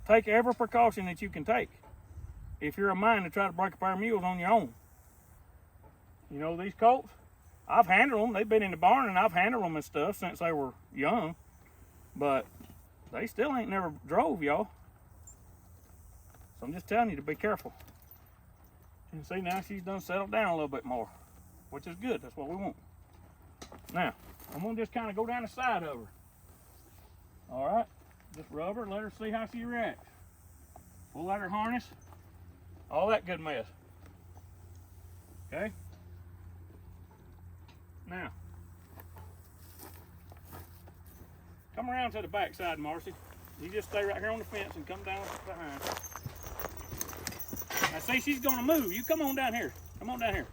Take every precaution that you can take if you're a mind to try to break a pair of mules on your own. You know, these colts, I've handled them. They've been in the barn, and I've handled them and stuff since they were young. But they still ain't never drove, y'all. So I'm just telling you to be careful. And see, now she's done settled down a little bit more, which is good. That's what we want. Now, I'm going to just kind of go down the side of her. All right? Just rub her, let her see how she reacts. Pull out her harness. All that good mess. Okay? Now, come around to the back side, Marcy. You just stay right here on the fence and come down behind. Now see, she's gonna move. You come on down here. Come on down here.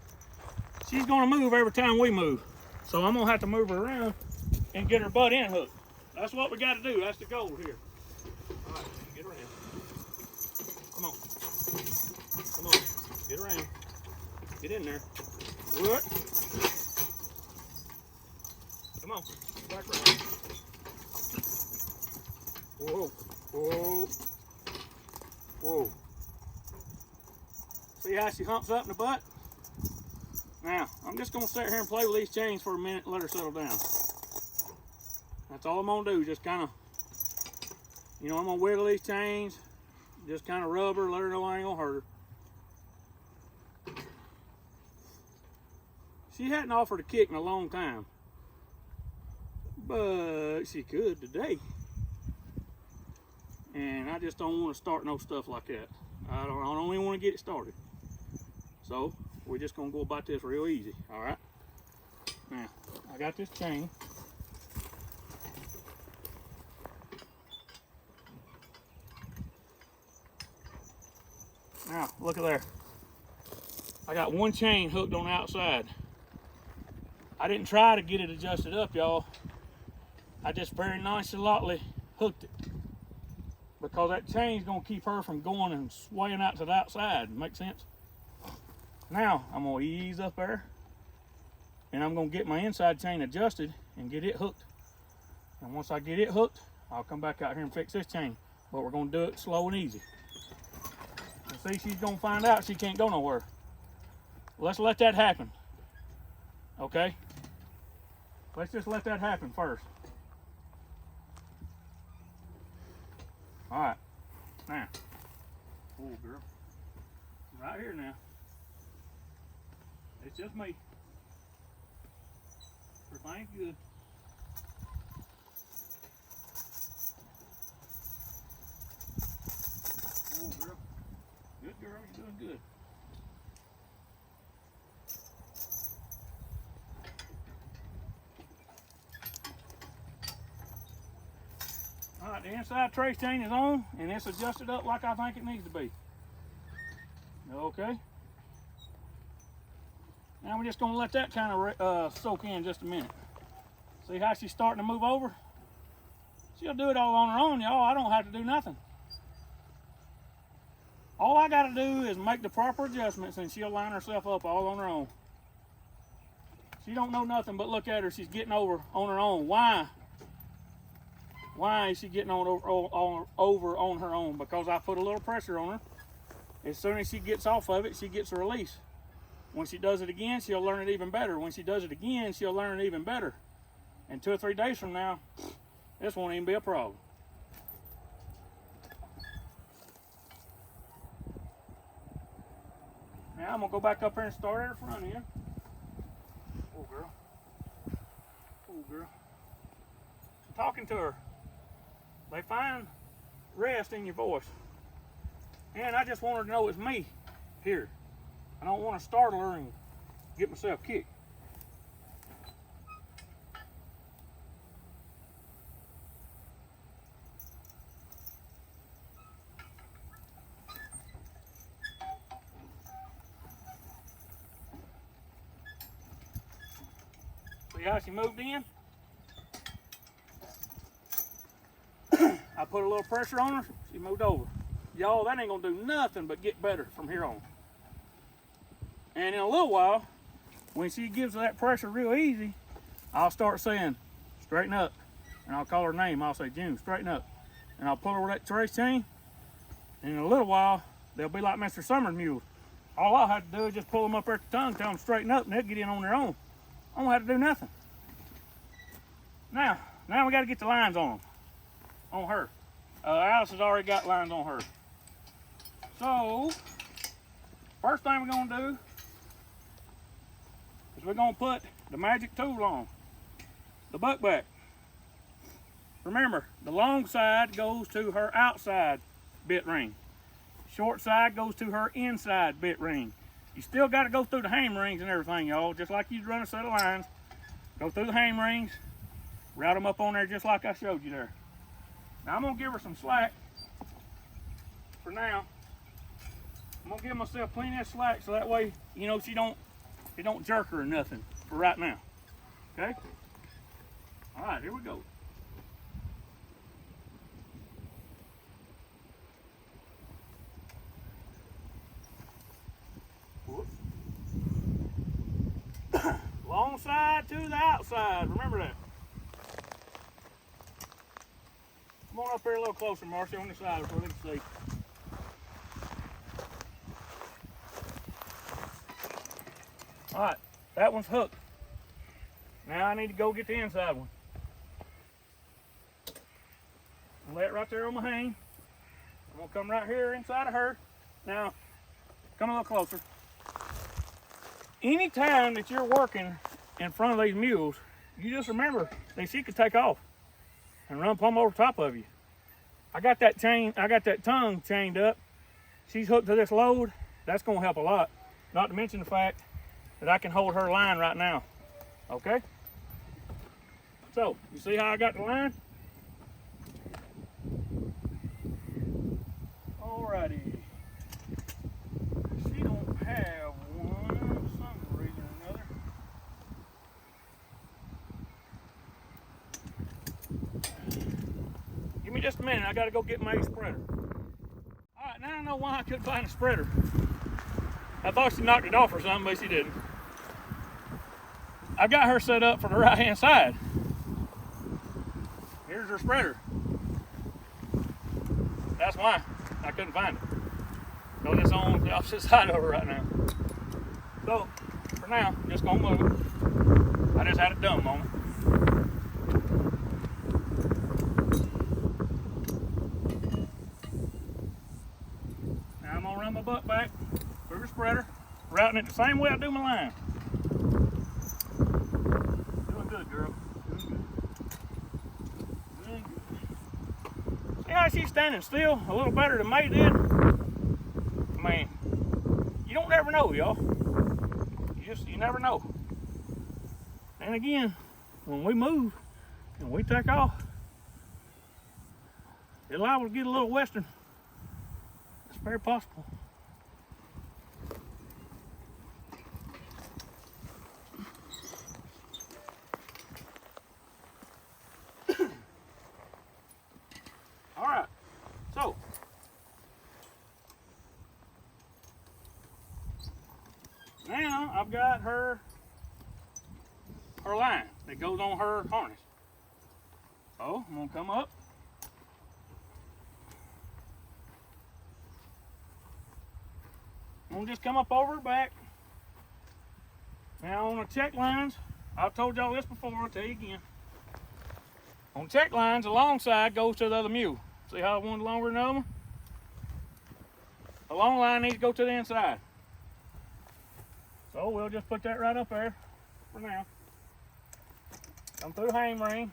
She's gonna move every time we move. So I'm gonna have to move her around and get her butt in hooked. That's what we gotta do. That's the goal here. Come on. Come on. Get around. Get in there. What? Come on. Back around. Whoa. Whoa. Whoa. See how she humps up in the butt? Now, I'm just going to sit here and play with these chains for a minute and let her settle down. That's all I'm going to do. Just kind of, you know, I'm going to wiggle these chains. Just kind of rub her, let her know I ain't going to hurt her. She hadn't offered a kick in a long time. But she could today. And I just don't want to start no stuff like that. I don't even want to get it started. So we're just gonna go about this real easy. All right. Now I got this chain. Now look at there. I got one chain hooked on the outside. I didn't try to get it adjusted up, y'all. I just very nonchalantly hooked it, because that chain's gonna keep her from going and swaying out to the outside. Make sense? Now I'm gonna ease up there, and I'm gonna get my inside chain adjusted and get it hooked. And once I get it hooked, I'll come back out here and fix this chain. But we're gonna do it slow and easy. And see, she's gonna find out she can't go nowhere. Let's let that happen. Okay? Let's just let that happen first. All right, now, oh girl, right here now. It's just me. Everything's good. Oh girl, good girl, you're doing good. All right, the inside trace chain is on, and it's adjusted up like I think it needs to be. Okay. Now we're just gonna let that kind of soak in just a minute. See how she's starting to move over? She'll do it all on her own, y'all. I don't have to do nothing. All I gotta do is make the proper adjustments, and she'll line herself up all on her own. She don't know nothing, but look at her. She's getting over on her own. Why? Why is she getting over on her own? Because I put a little pressure on her. As soon as she gets off of it, she gets a release. When she does it again, she'll learn it even better. When she does it again, she'll learn it even better. And 2 or 3 days from now, this won't even be a problem. Now I'm gonna go back up here and start at her front end. Oh girl. Oh girl. I'm talking to her. They find rest in your voice. And I just want her to know it's me here. I don't want to startle her and get myself kicked. See how she moved in? I put a little pressure on her, she moved over. Y'all, that ain't gonna do nothing but get better from here on. And in a little while, when she gives that pressure real easy, I'll start saying, straighten up. And I'll call her name, I'll say, June, straighten up. And I'll pull her with that trace chain, and in a little while, they'll be like Mr. Summer's mules. All I'll have to do is just pull them up at the tongue, tell them straighten up, and they'll get in on their own. I don't have to do nothing. Now we gotta get the lines on them. On her. Alice has already got lines on her. So, first thing we're gonna do is we're gonna put the magic tool on, the buck back. Remember, the long side goes to her outside bit ring. Short side goes to her inside bit ring. You still gotta go through the ham rings and everything, y'all, just like you'd run a set of lines. Go through the ham rings, route them up on there just like I showed you there. Now I'm gonna give her some slack for now. I'm gonna give myself plenty of slack so that way, you know, it don't jerk her or nothing for right now. Okay? All right, here we go. right to the outside. Remember that. Come on up here a little closer, Marcy, on the side so they can see. All right, that one's hooked. Now I need to go get the inside one. I'll lay it right there on my hang. I'm gonna come right here inside of her. Now, come a little closer. Anytime that you're working in front of these mules, you just remember that she could take off and run plumb over top of you. I got that tongue chained up. She's hooked to this load. That's gonna help a lot. Not to mention the fact that I can hold her line right now. Okay? So, you see how I got the line? Alrighty. She don't have one for some reason or another. Give me just a minute. I gotta go get my spreader. Alright, now I know why I couldn't find a spreader. I thought she knocked it off or something, but she didn't. I got her set up for the right hand side. Here's her spreader. That's why I couldn't find it. So it's on the opposite side of her right now. So for now, I'm just gonna move it. I just had a dumb moment. Now I'm gonna run my butt back through the spreader, routing it the same way I do my line. Doing good, girl. Doing good. Doing good. See how she's standing still a little better than May did? I mean, you don't never know, y'all. You never know. And again, when we move and we take off, it's liable to get a little western. It's very possible. All right, so now I've got her line that goes on her harness. So I'm gonna come up. I'm gonna just come up over her back. Now on the check lines, I've told y'all this before, I'll tell you again. On check lines, the long side goes to the other mule. See how one's longer than the other one? The long line needs to go to the inside. So we'll just put that right up there for now. Come through the hang ring.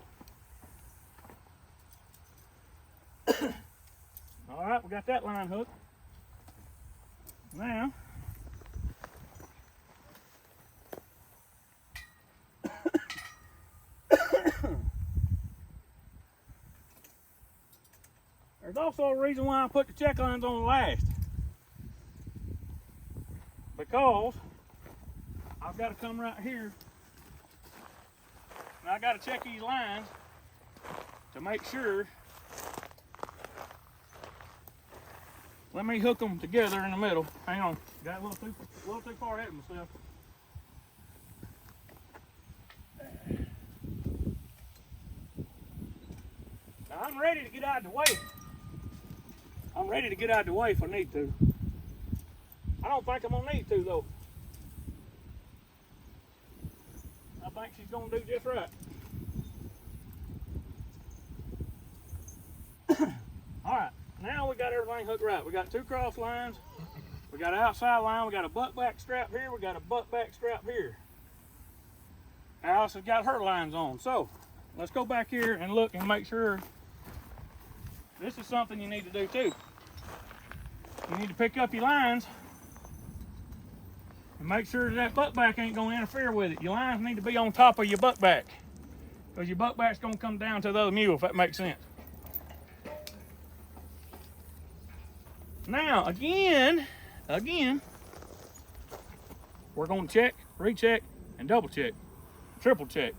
All right, we got that line hooked. Now, there's also a reason why I put the check lines on last. Because I've got to come right here and I got to check these lines to make sure. Let me hook them together in the middle. Hang on, got a little too far ahead of myself. Now I'm ready to get out of the way. I'm ready to get out of the way if I need to. I don't think I'm gonna need to though. I think she's gonna do just right. All right, now we got everything hooked right. We got two cross lines. We got an outside line. We got a butt back strap here. We got a butt back strap here. Alice has got her lines on. So let's go back here and look and make sure. This is something you need to do too. You need to pick up your lines and make sure that butt back ain't gonna interfere with it. Your lines need to be on top of your butt back, because your butt back's gonna come down to the other mule, if that makes sense. Now, again, we're gonna check, recheck, and double check, triple check,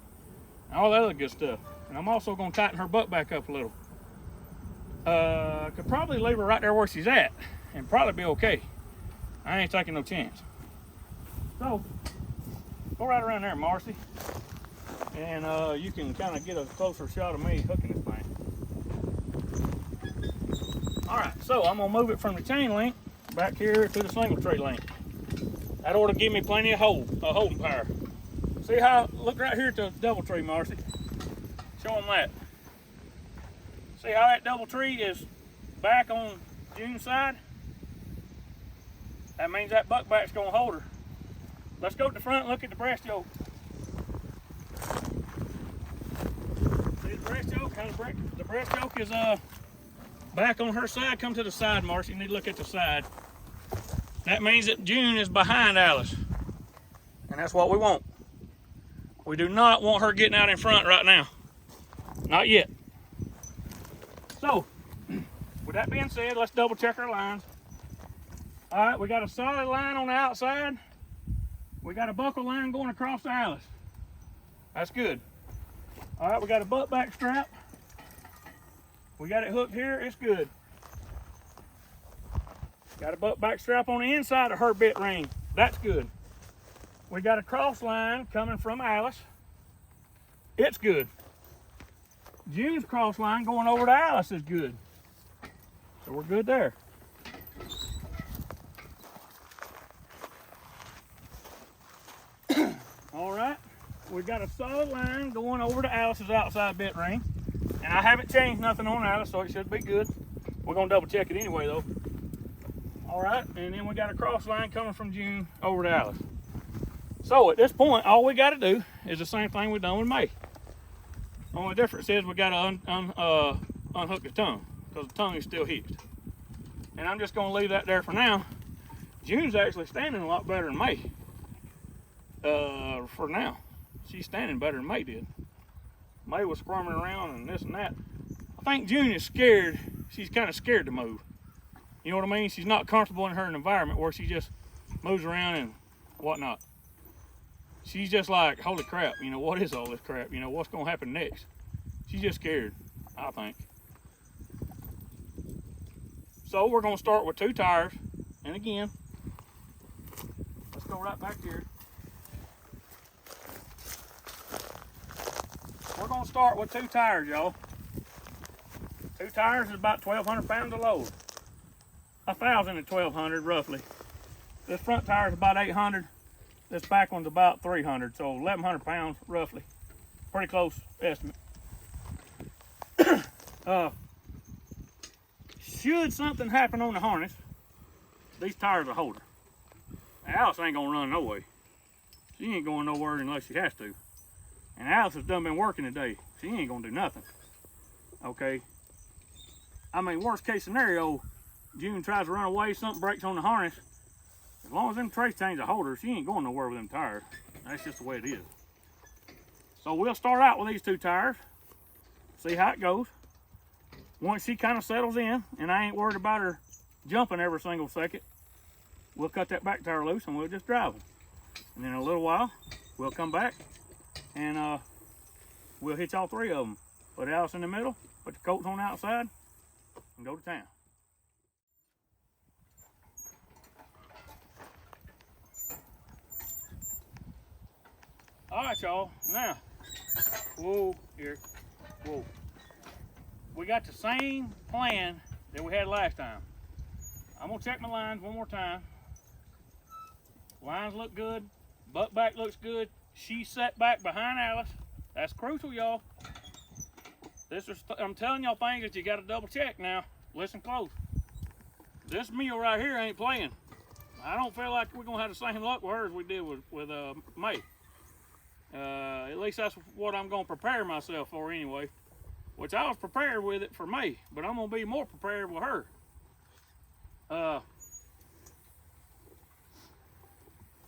and all that other good stuff. And I'm also gonna tighten her butt back up a little. Could probably leave her right there where she's at and probably be okay. I ain't taking no chance. So, go right around there, Marcy. and you can kind of get a closer shot of me hooking this thing. All right, so I'm gonna move it from the chain link back here to the single tree link. That ought to give me plenty of holding power. See how, look right here at the double tree, Marcy. Show them that. See how that double tree is back on June's side? That means that buckback's gonna hold her. Let's go to the front and look at the breast yoke. See the breast yoke? The breast yoke is back on her side. Come to the side, Marcy. You need to look at the side. That means that June is behind Alice. And that's what we want. We do not want her getting out in front right now. Not yet. So, with that being said, let's double check our lines. All right, we got a solid line on the outside. We got a buckle line going across the Alice. That's good. All right, we got a butt back strap. We got it hooked here, it's good. Got a butt back strap on the inside of her bit ring. That's good. We got a cross line coming from Alice. It's good. June's cross line going over to Alice is good. So we're good there. All right, we've got a solid line going over to Alice's outside bit ring. And I haven't changed nothing on Alice, so it should be good. We're gonna double check it anyway though. All right, and then we got a cross line coming from June over to Alice. So at this point, all we gotta do is the same thing we've done with May. Only difference is we gotta unhook the tongue, because the tongue is still hitched. And I'm just gonna leave that there for now. June's actually standing a lot better than May. For now. She's standing better than May did. May was squirming around and this and that. I think June is scared. She's kind of scared to move. You know what I mean? She's not comfortable in her environment where she just moves around and whatnot. She's just like, holy crap, you know, what is all this crap? You know, what's gonna happen next? She's just scared, I think. So we're gonna start with 2 tires. And again, let's go right back here. We're gonna start with 2 tires, y'all. 2 tires is about 1,200 pounds of load. 1,000 and 1,200 roughly. This front tire is about 800. This back one's about 300, so 1,100 pounds roughly. Pretty close estimate. Should something happen on the harness, these tires will hold her. Alice ain't gonna run no way. She ain't going nowhere unless she has to. And Alice has done been working today. She ain't gonna do nothing. Okay. I mean, worst case scenario, June tries to run away, something breaks on the harness. As long as them trace chains are hold her, she ain't going nowhere with them tires. That's just the way it is. So we'll start out with these 2 tires. See how it goes. Once she kind of settles in, and I ain't worried about her jumping every single second, we'll cut that back tire loose and we'll just drive them. And then in a little while, we'll come back and we'll hitch all 3 of them. Put Alice in the middle, put the colts on the outside, and go to town. All right, y'all, now, whoa, here, whoa. We got the same plan that we had last time. I'm gonna check my lines one more time. Lines look good, butt back looks good. She's set back behind Alice. That's crucial, y'all. I'm telling y'all things that you gotta double check now. Listen close. This Mule right here ain't playing. I don't feel like we're gonna have the same luck with her as we did with May. At least that's what I'm gonna prepare myself for anyway. Which I was prepared with it for May, but I'm gonna be more prepared with her.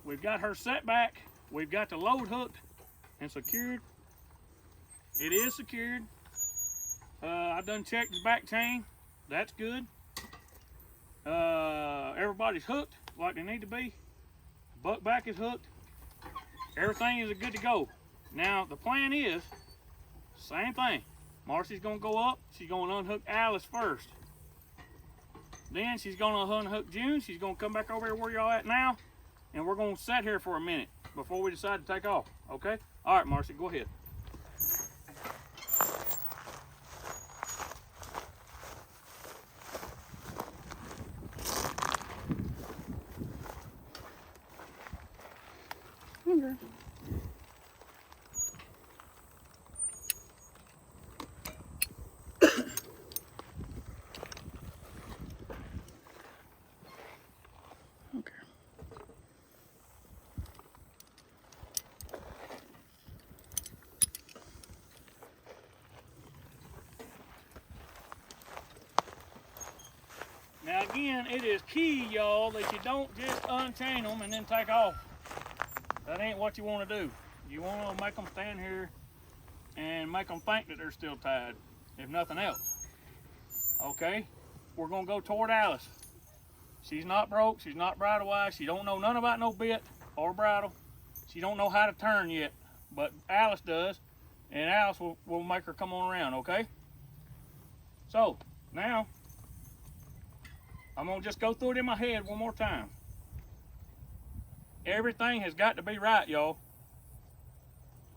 We've got her set back. We've got the load hooked and secured. It is secured. I done checked the back chain. That's good. Everybody's hooked like they need to be. Butt back is hooked. Everything is good to go. Now the plan is same thing. Marcy's gonna go up. She's gonna unhook Alice first. Then she's gonna unhook June. She's gonna come back over here where y'all at now, and we're gonna sit here for a minute before we decide to take off. Okay? All right, Marcy, go ahead. longer. Okay. Now again, it is key, y'all, that you don't just unchain them and then take off. That ain't what you want to do. You want to make them stand here and make them think that they're still tied, if nothing else. Okay, we're gonna go toward Alice. She's not broke, she's not bridle-wise, she don't know none about no bit or bridle. She don't know how to turn yet, but Alice does, and Alice will make her come on around, okay? So, now, I'm gonna just go through it in my head one more time. Everything has got to be right, y'all.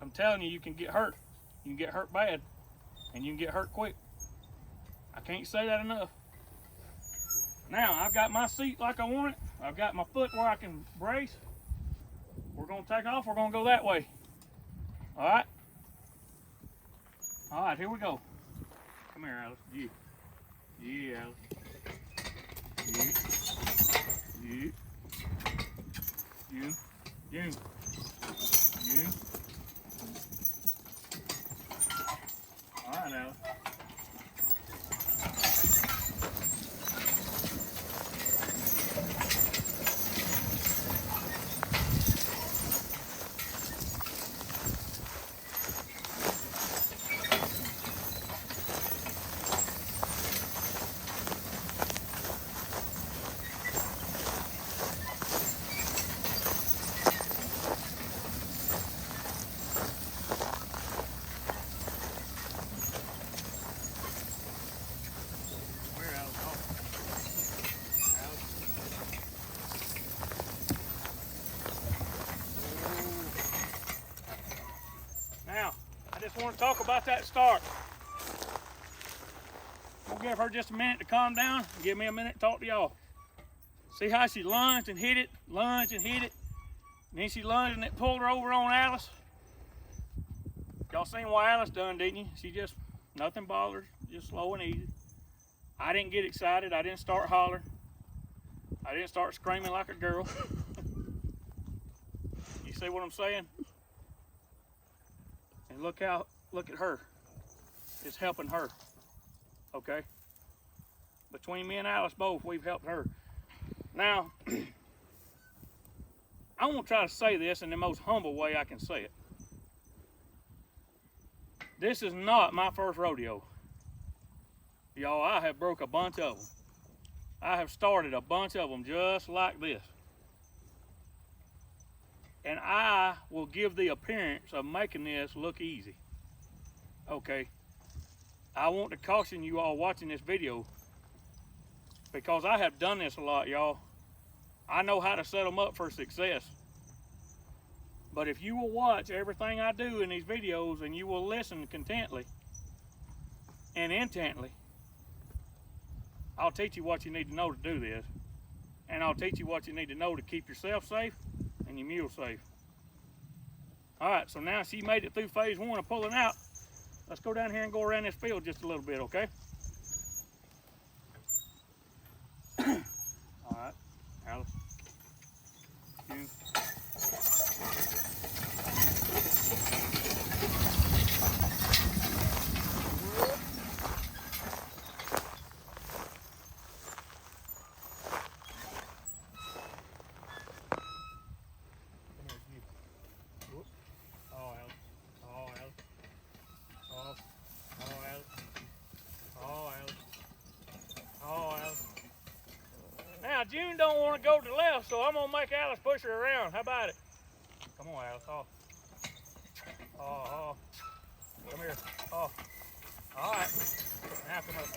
I'm telling you, you can get hurt. You can get hurt bad, and you can get hurt quick. I can't say that enough. Now, I've got my seat like I want it. I've got my foot where I can brace. We're gonna take off, we're gonna go that way. All right? All right, here we go. Come here, Alice. Yeah, Alice. You. All right, Alice. Now, I just want to talk about that start. We'll give her just a minute to calm down. Give me a minute to talk to y'all. See how she lunged and hit it, lunged and hit it. And then she lunged and it pulled her over on Alice. Y'all seen what Alice done, didn't you? She just, nothing bothered, just slow and easy. I didn't get excited. I didn't start hollering. I didn't start screaming like a girl. You see what I'm saying? And look at her. It's helping her. Okay? Between me and Alice both, we've helped her. Now, I want to try to say this in the most humble way I can say it. This is not my first rodeo. Y'all, I have broke a bunch of them. I have started a bunch of them just like this. And I will give the appearance of making this look easy. Okay? I want to caution you all watching this video, because I have done this a lot, y'all. I know how to set them up for success. But if you will watch everything I do in these videos and you will listen contently and intently, I'll teach you what you need to know to do this. And I'll teach you what you need to know to keep yourself safe and your mule safe. All right, so now she made it through phase one of pulling out. Let's go down here and go around this field just a little bit, okay? All right, Alice. You. Now, June don't want to go to the left, so I'm going to make Alice push her around. How about it? Come on, Alice. Oh. Come here. Oh. All right. Now come up.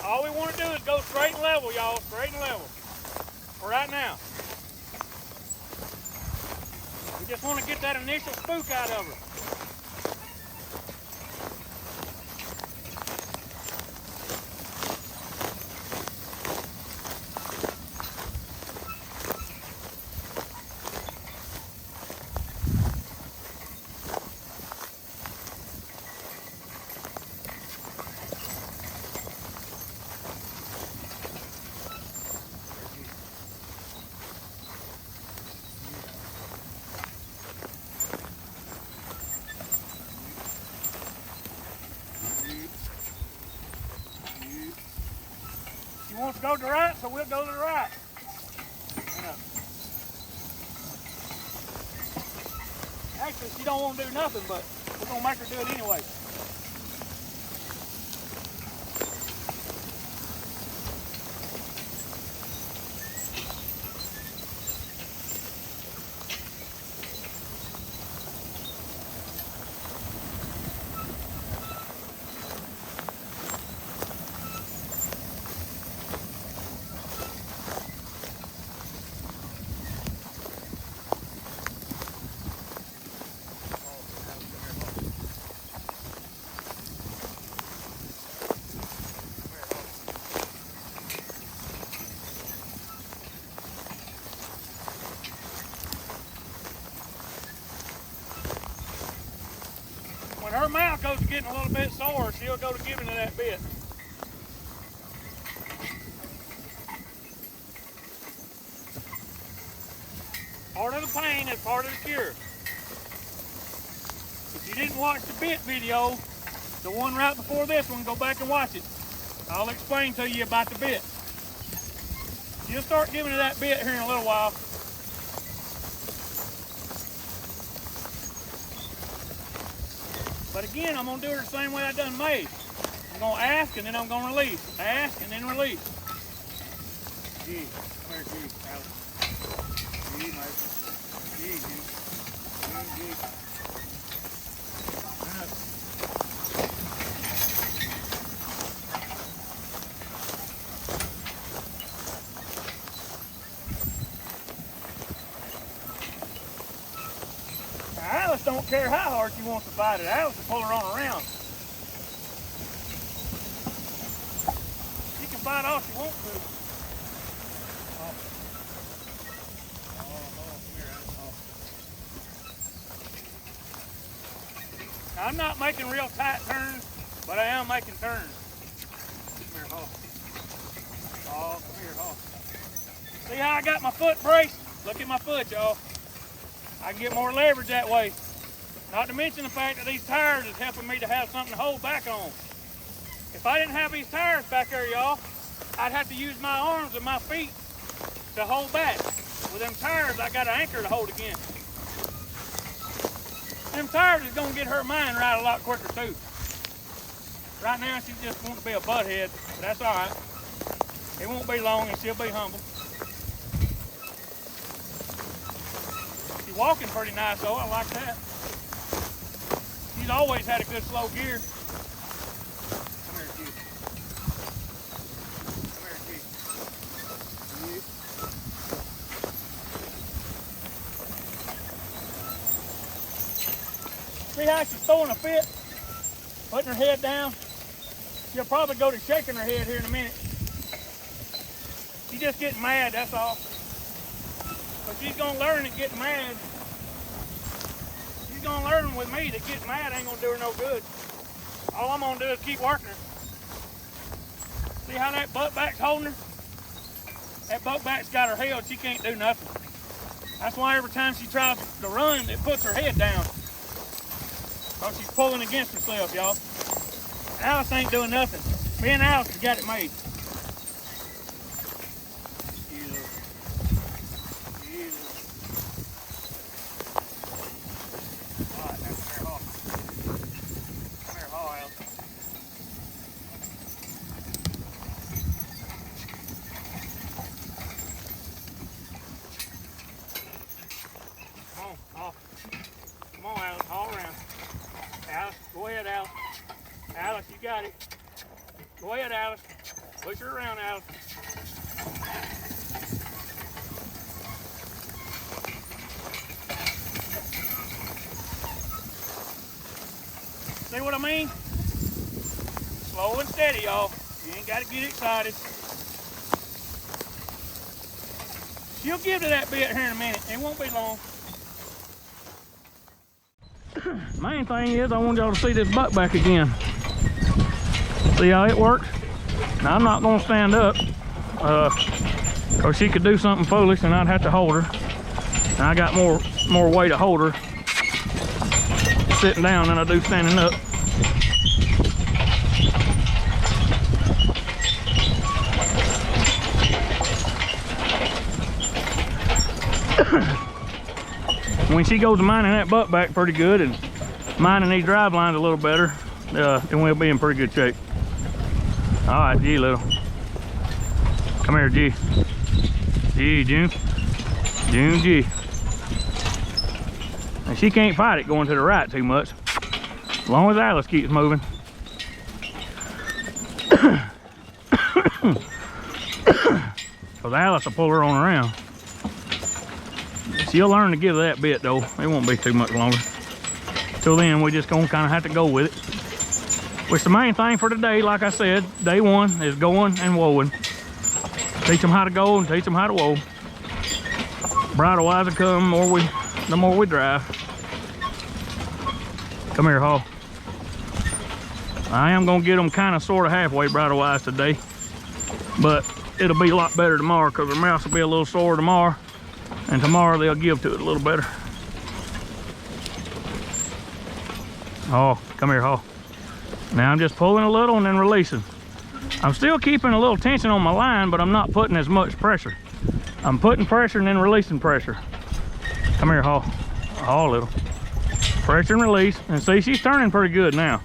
All we want to do is go straight and level, y'all. Straight and level. For right now. We just want to get that initial spook out of her. She wants to go to the right, so we'll go to the right. Actually, she don't want to do nothing, but we're going to make her do it anyway. When her mouth goes to getting a little bit sore, she'll go to giving to that bit. Part of the pain is part of the cure. If you didn't watch the bit video, the one right before this one, go back and watch it. I'll explain to you about the bit. She'll start giving to that bit here in a little while. But again, I'm going to do it the same way I done May. I'm going to ask and then I'm going to release. Ask and then release. Gee, come here, Gee, Alex. Gee, mate. Gee, Gee. Gee, Gee. Alice don't care how hard she wants to bite it. Alice will pull her on around. She can bite all she wants to. Now, I'm not making real tight turns, but I am making turns. Come here, Haw. Oh, come here, Haw. See how I got my foot braced? Look at my foot, y'all. I can get more leverage that way. Not to mention the fact that these tires is helping me to have something to hold back on. If I didn't have these tires back there, y'all, I'd have to use my arms and my feet to hold back. With them tires, I got an anchor to hold against. Them tires is gonna get her mind right a lot quicker too. Right now, she just wants to be a butthead, but that's all right. It won't be long and she'll be humble. She's walking pretty nice though, I like that. She's always had a good slow gear. Come here, G. Come here, G. See how she's throwing a fit? Putting her head down. She'll probably go to shaking her head here in a minute. She's just getting mad, that's all. But she's gonna learn that getting mad. She's gonna learn with me that getting mad ain't gonna do her no good. All I'm gonna do is keep working her. See how that butt back's holding her? That butt back's got her held, she can't do nothing. That's why every time she tries to run, it puts her head down. Because she's pulling against herself, y'all. Alice ain't doing nothing. Me and Alice has got it made. Come on, Alice, all around. Alice, go ahead, Alice. Alice, you got it. Go ahead, Alice. Push her around, Alice. See what I mean? Slow and steady, y'all. You ain't got to get excited. She'll give to that bit here in a minute. It won't be long. Main thing is I want y'all to see this butt back again. See how it works? Now I'm not gonna stand up because she could do something foolish and I'd have to hold her. And I got more weight to hold her sitting down than I do standing up. When she goes to minding that butt back pretty good and minding these drive lines a little better, then we'll be in pretty good shape. All right, G, little. Come here, G. G, June. June, G. And she can't fight it going to the right too much, as long as Alice keeps moving. Because Alice will pull her on around. She'll learn to give that bit though. It won't be too much longer. Till then, we're just gonna kind of have to go with it. Which the main thing for today, like I said, day one is going and woeing. Teach them how to go and teach them how to woe. Bridle wise will come the more we drive. Come here, Hall. I am gonna get them kind of sort of halfway bridle wise today, but it'll be a lot better tomorrow because their mouths will be a little sore tomorrow. And tomorrow they'll give to it a little better. Oh, come here, Hall. Now I'm just pulling a little and then releasing. I'm still keeping a little tension on my line, but I'm not putting as much pressure. I'm putting pressure and then releasing pressure. Come here, Hall. Hall, little. Pressure and release. And see, she's turning pretty good now.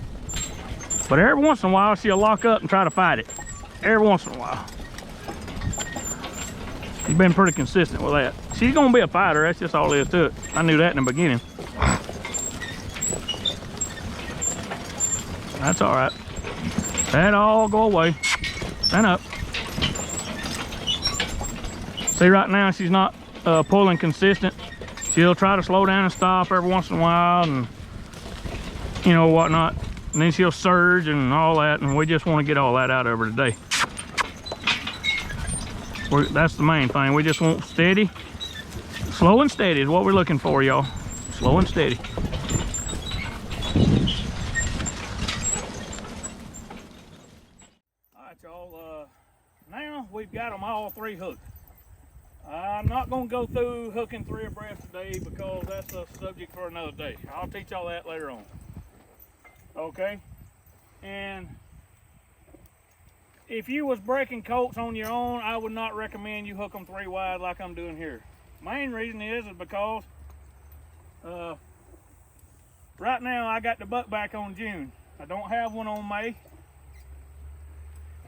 But every once in a while, she'll lock up and try to fight it. Every once in a while. She's been pretty consistent with that. She's gonna be a fighter, that's just all there is to it. I knew that in the beginning. That's all right. That all go away. Stand up. See, right now she's not pulling consistent. She'll try to slow down and stop every once in a while and you know whatnot. And then she'll surge and all that, and we just want to get all that out of her today. That's the main thing. We just want steady. Slow and steady is what we're looking for, y'all. Slow and steady. All right, y'all. Now we've got them all three hooked. I'm not going to go through hooking 3 abreast today because that's a subject for another day. I'll teach y'all that later on. Okay? And if you was breaking colts on your own, I would not recommend you hook them 3 wide like I'm doing here. Main reason is because right now I got the butt back on June. I don't have one on May.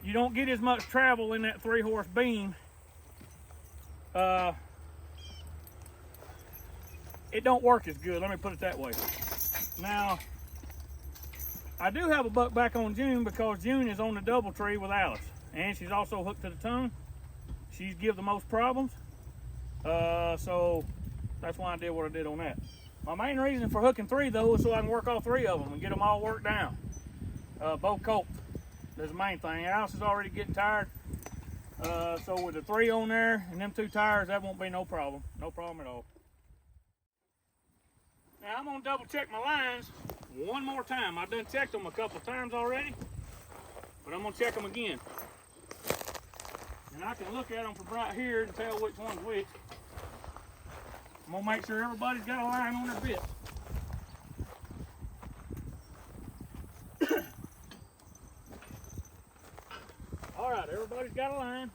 You don't get as much travel in that 3-horse beam. It don't work as good, let me put it that way. Now, I do have a buck back on June because June is on the double tree with Alice. And she's also hooked to the tongue. She's give the most problems. So that's why I did what I did on that. My main reason for hooking 3 though is so I can work all 3 of them and get them all worked down. Both colts. That's the main thing. Alice is already getting tired. So with the 3 on there and them 2 tires, that won't be no problem. No problem at all. Now I'm gonna double check my lines one more time. I've done checked them a couple times already, but I'm gonna check them again. And I can look at them from right here and tell which one's which. I'm gonna make sure everybody's got a line on their bit. All right, everybody's got a line.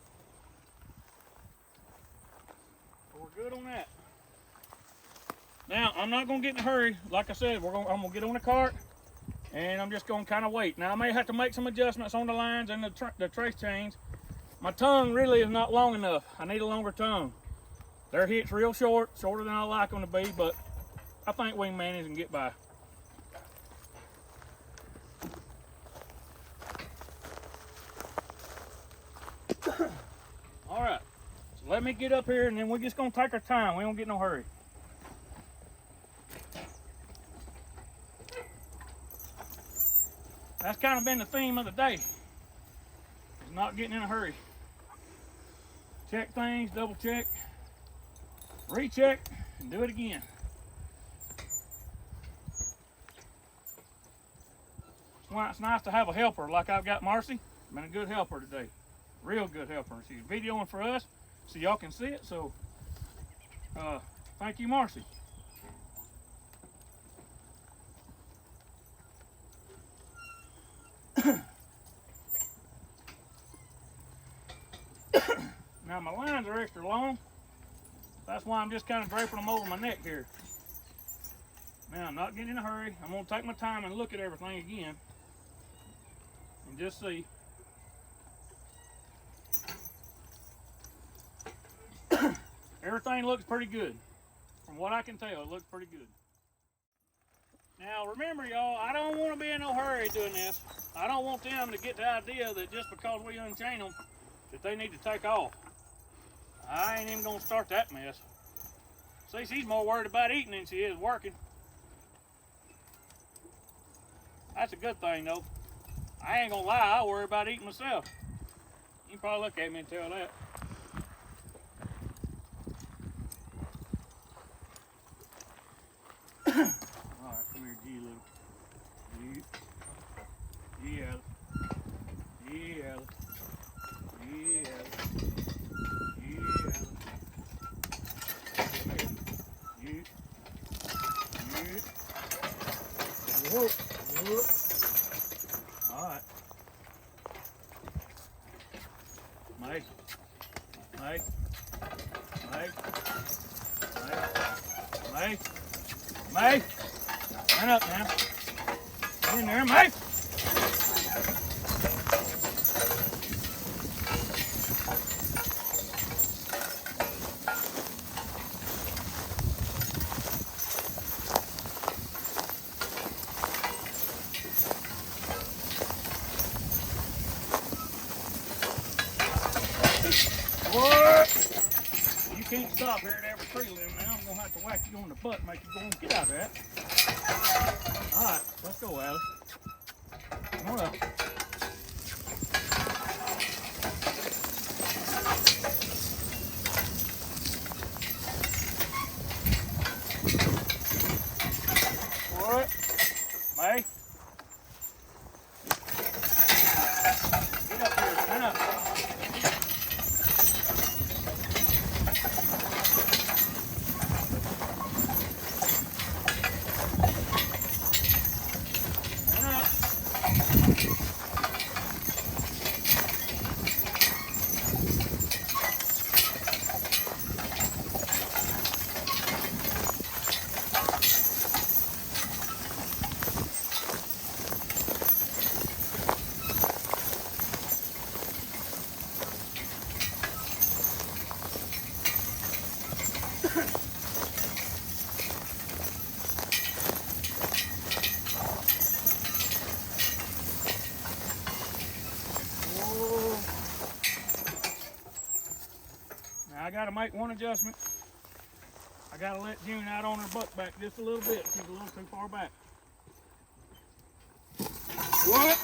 So we're good on that. Now, I'm not gonna get in a hurry. Like I said, I'm gonna get on the cart and I'm just gonna kind of wait. Now, I may have to make some adjustments on the lines and the trace chains. My tongue really is not long enough. I need a longer tongue. Their hit's real short, shorter than I like them to be, but I think we can manage and get by. All right, so let me get up here and then we're just gonna take our time. We don't get no hurry. That's kind of been the theme of the day, is not getting in a hurry. Check things, double check, recheck, and do it again. That's why it's nice to have a helper like I've got Marcy. Been a good helper today. Real good helper. She's videoing for us so y'all can see it. So thank you, Marcy. Now my lines are extra long. That's why I'm just kind of draping them over my neck here. Now I'm not getting in a hurry. I'm gonna take my time and look at everything again and just see. Everything looks pretty good. From what I can tell, it looks pretty good. Now remember y'all, I don't want to be in no hurry doing this. I don't want them to get the idea that just because we unchain them, that they need to take off. I ain't even gonna start that mess. See, she's more worried about eating than she is working. That's a good thing though. I ain't gonna lie, I worry about eating myself. You can probably look at me and tell that. Alright, come here, G little. G Alice. G Alice. G Alice. G Alice. Come here. You. You. Whoop. Whoop. Alright. Mike. Mike. Mike. Mike. Mike. Mike. Stand up now. Get in there, Mike. What? You can't stop here at every tree limb now. I'm gonna have to whack you on the butt and make you go and get out of that. Alright, let's go, Alice. Come on up. What? May? Get up here, stand up. I gotta make one adjustment. I gotta let June out on her butt back just a little bit. She's a little too far back. What?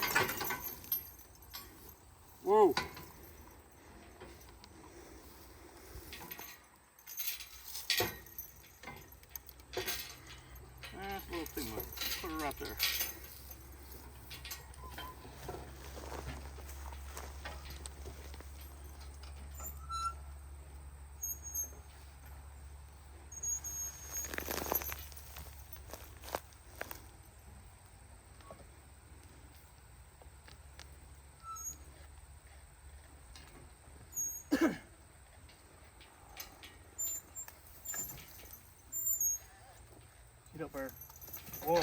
Whoa. That's a little too much. Put her right there. Get up there. Whoa.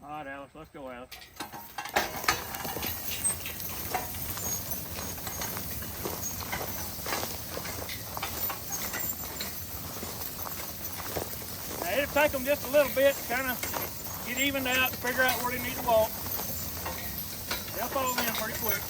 All right, Alice, let's go, Alice. Now, it'll take them just a little bit to kind of get evened out, figure out where they need to walk. They'll follow in pretty quick.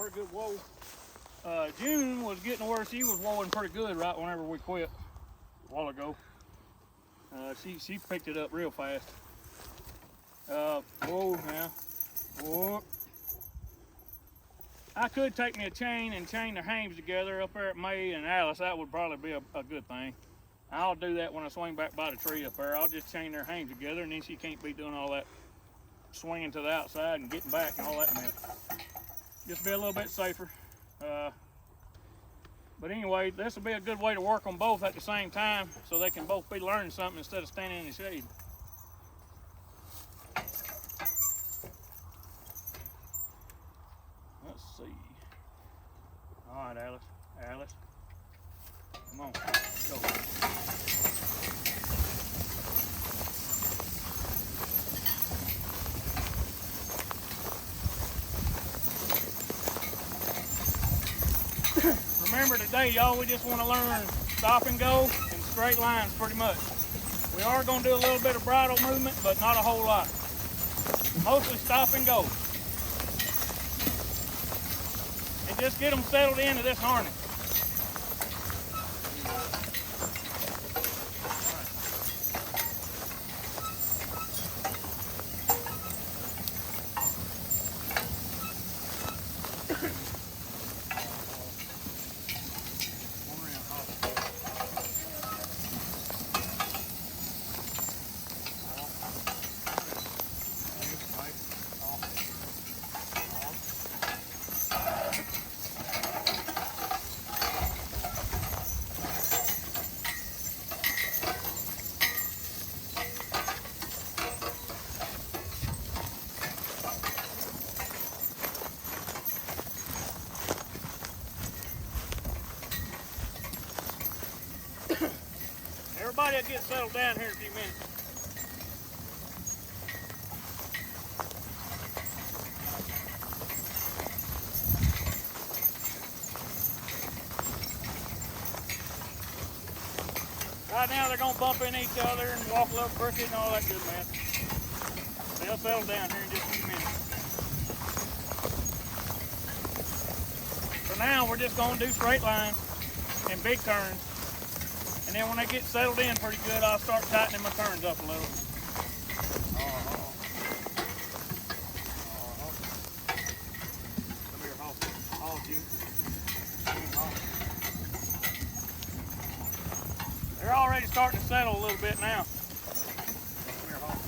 pretty good whoa. June was getting to where she was whoaing pretty good right whenever we quit a while ago. She picked it up real fast. Whoa now. Whoa. I could take me a chain and chain their hames together up there at May and Alice. That would probably be a good thing. I'll do that when I swing back by the tree up there. I'll just chain their hames together, and then she can't be doing all that swinging to the outside and getting back and all that mess. Just be a little bit safer. But anyway, this will be a good way to work on both at the same time, so they can both be learning something instead of standing in the shade. Let's see. All right, Alice. Alice. Come on. Let's go. Remember today, y'all, we just want to learn stop and go and straight lines pretty much. We are going to do a little bit of bridle movement, but not a whole lot. Mostly stop and go. And just get them settled into this harness. Everybody will get settled down here in a few minutes. Right now they're going to bump in each other and walk a little crooked and all that good mess. They'll settle down here in just a few minutes. For now, we're just going to do straight lines and big turns. And then when they get settled in pretty good, I'll start tightening my turns up a little. Come here, Hawk. Hawk, you. They're already starting to settle a little bit now. Come here, Hawk.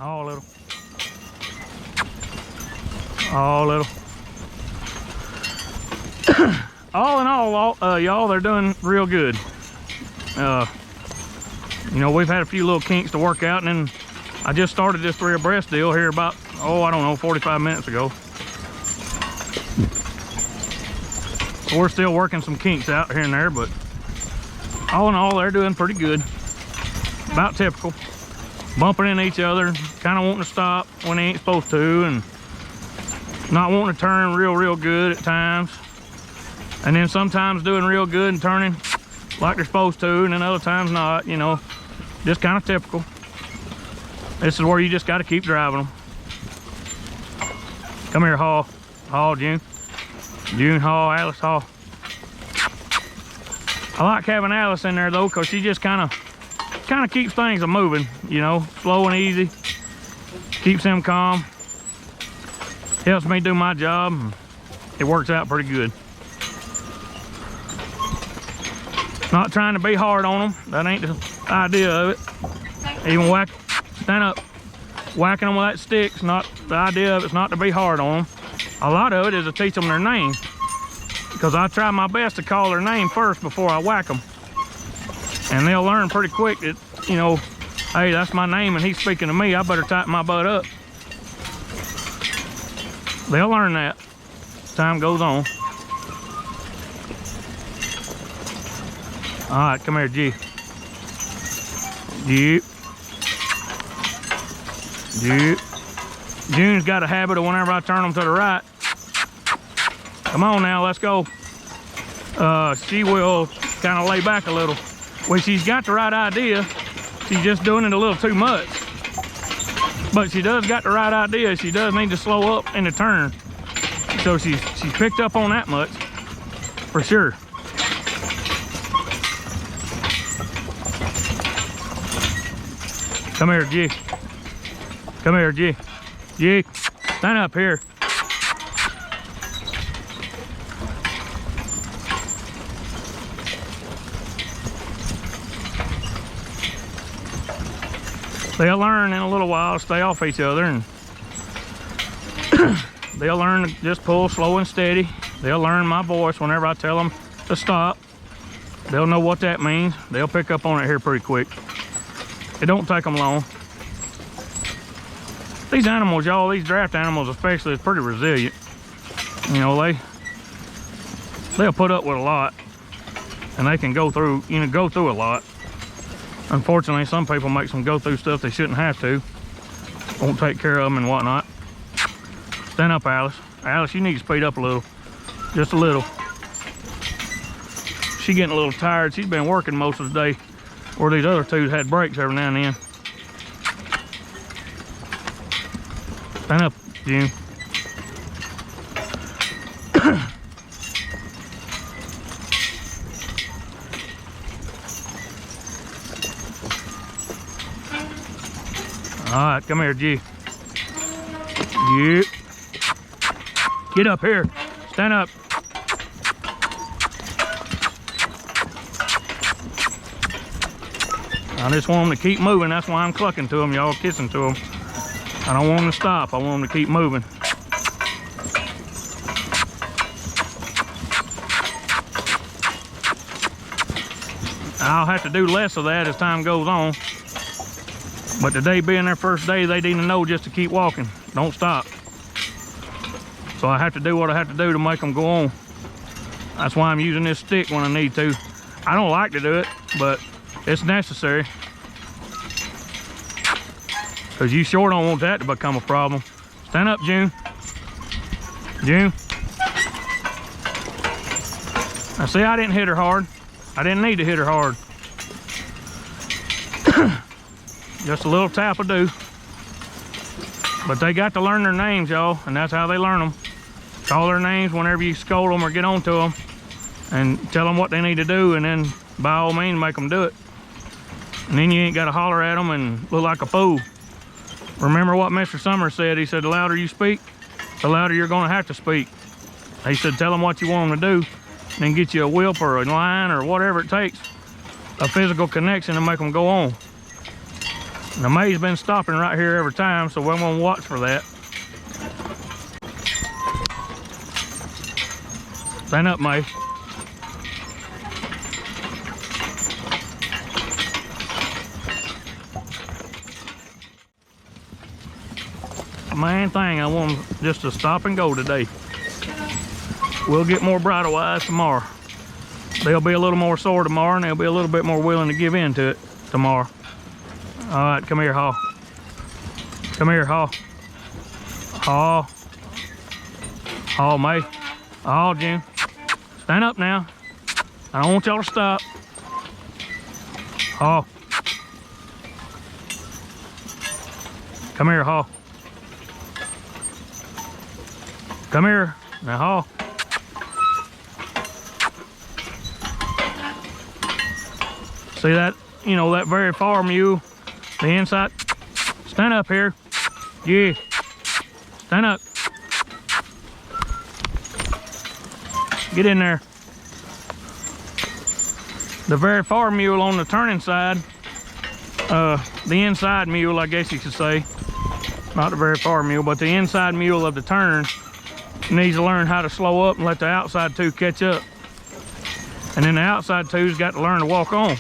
Oh, little. Oh, little. All in all, y'all, they're doing real good. You know, we've had a few little kinks to work out, and then I just started this 3 abreast deal here about, I don't know, 45 minutes ago. So we're still working some kinks out here and there, but all in all, they're doing pretty good. About typical. Bumping into each other, kind of wanting to stop when they ain't supposed to, and not wanting to turn real good at times. And then sometimes doing real good and turning like they're supposed to, and then other times not, you know. Just kind of typical. This is where you just got to keep driving them. Come here, Haw. Haw, June. June, Haw, Alice, Haw. I like having Alice in there, though, because she just kind of keeps things moving, you know, slow and easy. Keeps them calm. Helps me do my job. And it works out pretty good. Not trying to be hard on them. That ain't the idea of it. Even stand up. Whacking them with that stick's not the idea of it's not to be hard on them. A lot of it is to teach them their name. Because I try my best to call their name first before I whack them. And they'll learn pretty quick that, you know, hey, that's my name and he's speaking to me, I better tighten my butt up. They'll learn that as time goes on. All right, come here, G. Yep. Yep. June's got a habit of whenever I turn them to the right. Come on now, let's go. She will kind of lay back a little. Well, she's got the right idea. She's just doing it a little too much. But she does got the right idea. She does need to slow up in the turn. So she's picked up on that much, for sure. Come here, G. Come here, G. G, stand up here. They'll learn in a little while to stay off each other, and they'll learn to just pull slow and steady. They'll learn my voice whenever I tell them to stop. They'll know what that means. They'll pick up on it here pretty quick. It don't take them long. These animals, y'all, these draft animals especially, is pretty resilient. You know, they'll put up with a lot, and they can go through a lot. Unfortunately, some people make them go through stuff they shouldn't have to. Won't take care of them and whatnot. Stand up, Alice. Alice, you need to speed up a little. Just a little. She's getting a little tired. She's been working most of the day, where these other two had breaks every now and then. Stand up, June. All right, come here, G. Yep. Get up here. Stand up. I just want them to keep moving. That's why I'm clucking to them, y'all, kissing to them. I don't want them to stop. I want them to keep moving. I'll have to do less of that as time goes on. But today being their first day, they need to know just to keep walking. Don't stop. So I have to do what I have to do to make them go on. That's why I'm using this stick when I need to. I don't like to do it, but it's necessary. Because you sure don't want that to become a problem. Stand up, June. June. Now see, I didn't hit her hard. I didn't need to hit her hard. Just a little tap will do. But they got to learn their names, y'all, and that's how they learn them. Call their names whenever you scold them or get on to them, and tell them what they need to do, and then by all means make them do it. And then you ain't got to holler at them and look like a fool. Remember what Mr. Summers said? He said, the louder you speak, the louder you're going to have to speak. He said, tell them what you want them to do, and then get you a whip or a line or whatever it takes, a physical connection to make them go on. Now, May's been stopping right here every time, so we're going to watch for that. Stand up, May. Main thing, I want them just to stop and go today. We'll get more bridle wise tomorrow. They'll be a little more sore tomorrow, and they'll be a little bit more willing to give in to it tomorrow. All right, come here, Haw. Come here, Haw. Haw. Haw, May. Haw, June. Stand up now. I don't want y'all to stop. Haw. Come here, Haw. Come here. Now, Haw. See that, you know, that very far mule, the inside. Stand up here. Yeah. Stand up. Get in there. The very far mule on the turning side, the inside mule, I guess you could say. Not the very far mule, but the inside mule of the turn needs to learn how to slow up and let the outside two catch up. And then the outside two's got to learn to walk on.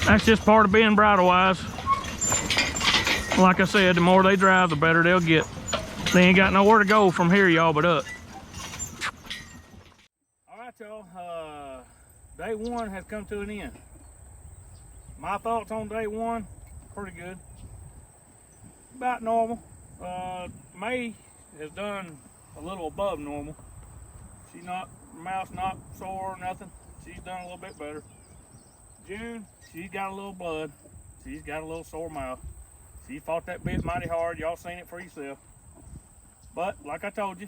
That's just part of being bridle wise. Like I said, the more they drive, the better they'll get. They ain't got nowhere to go from here, y'all, but up. All right, y'all. day one has come to an end. My thoughts on day one, pretty good. About normal. May has done a little above normal. She's not, mouth's not sore or nothing. She's done a little bit better. June, she's got a little blood. She's got a little sore mouth. She fought that bit mighty hard. Y'all seen it for yourself. But like I told you,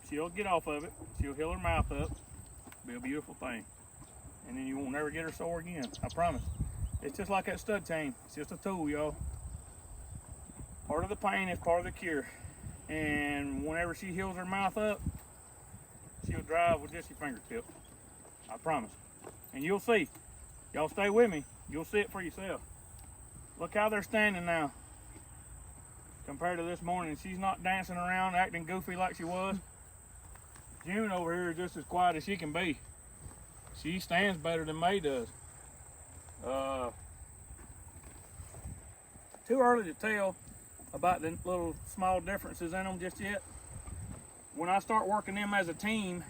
she'll get off of it. She'll heal her mouth up. Be a beautiful thing. And then you won't never get her sore again. I promise. It's just like that stud chain. It's just a tool, y'all. Part of the pain is part of the cure. And whenever she heals her mouth up, she'll drive with just your fingertip. I promise. And you'll see. Y'all stay with me. You'll see it for yourself. Look how they're standing now. Compared to this morning. She's not dancing around, acting goofy like she was. June over here is just as quiet as she can be. She stands better than May does. Too early to tell about the little small differences in them just yet. When I start working them as a team,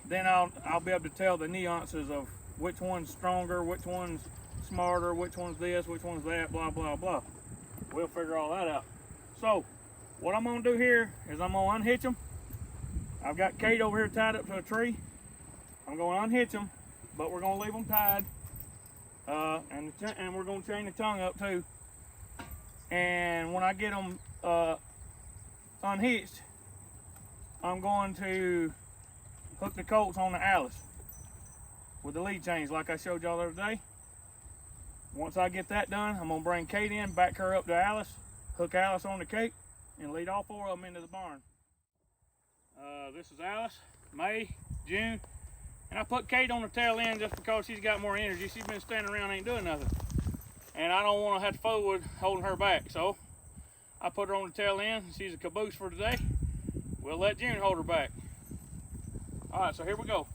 then I'll be able to tell the nuances of which one's stronger, which one's smarter, which one's this, which one's that, blah, blah, blah. We'll figure all that out. So, what I'm gonna do here is I'm gonna unhitch them. I've got Kate over here tied up to a tree. I'm gonna unhitch them, but we're gonna leave them tied. And we're gonna chain the tongue up too. And when I get them unhitched, I'm going to hook the colts on the Alice with the lead chains like I showed y'all the other day. Once I get that done, I'm gonna bring Kate in, back her up to Alice, hook Alice on the Kate, and lead all four of them into the barn. This is Alice, May, June, and I put Kate on the tail end just because she's got more energy. She's been standing around, ain't doing nothing. And I don't want to have to forward holding her back, so I put her on the tail end. She's a caboose for today. We'll let June hold her back. All right, so here we go.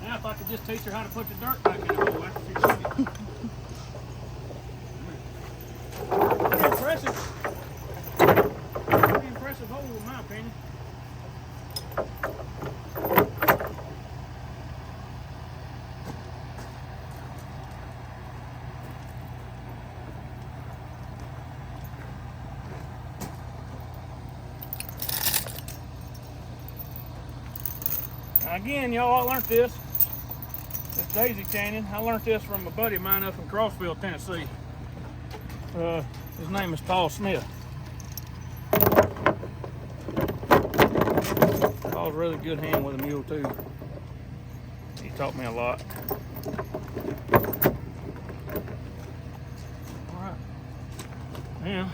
If I could just teach her how to put the dirt back in the hole after she showed me. Pretty impressive. Pretty impressive hole in my opinion. Again, y'all, I learned this. It's daisy chaining. I learned this from a buddy of mine up in Crossville, Tennessee. His name is Paul Smith. Paul's a really good hand with a mule too. He taught me a lot. All right. Now,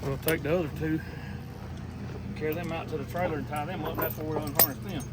we'll take the other two, carry them out to the trailer and tie them up. That's where we'll unharness them.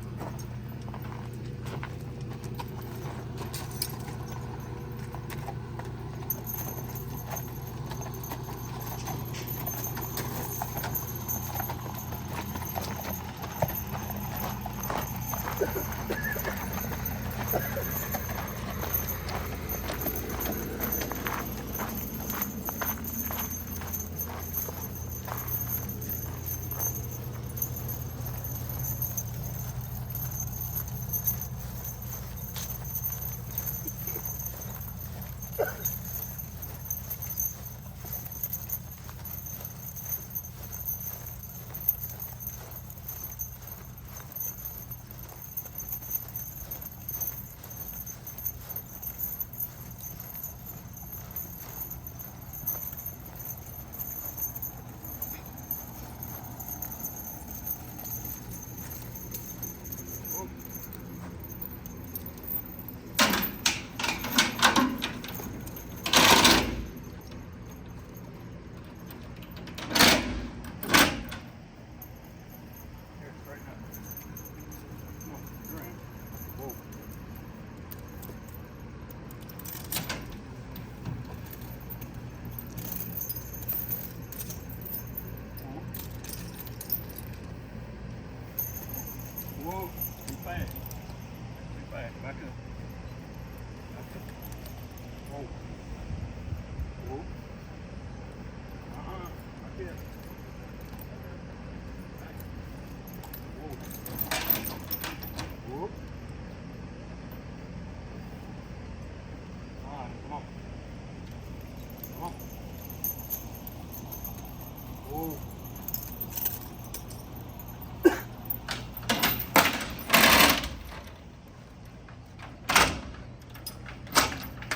Whoa, too fast. Too fast. Back up. Back up. Whoa. Whoa. Right there. Back. Whoa. Whoa. All right, come on. Come on. Whoa.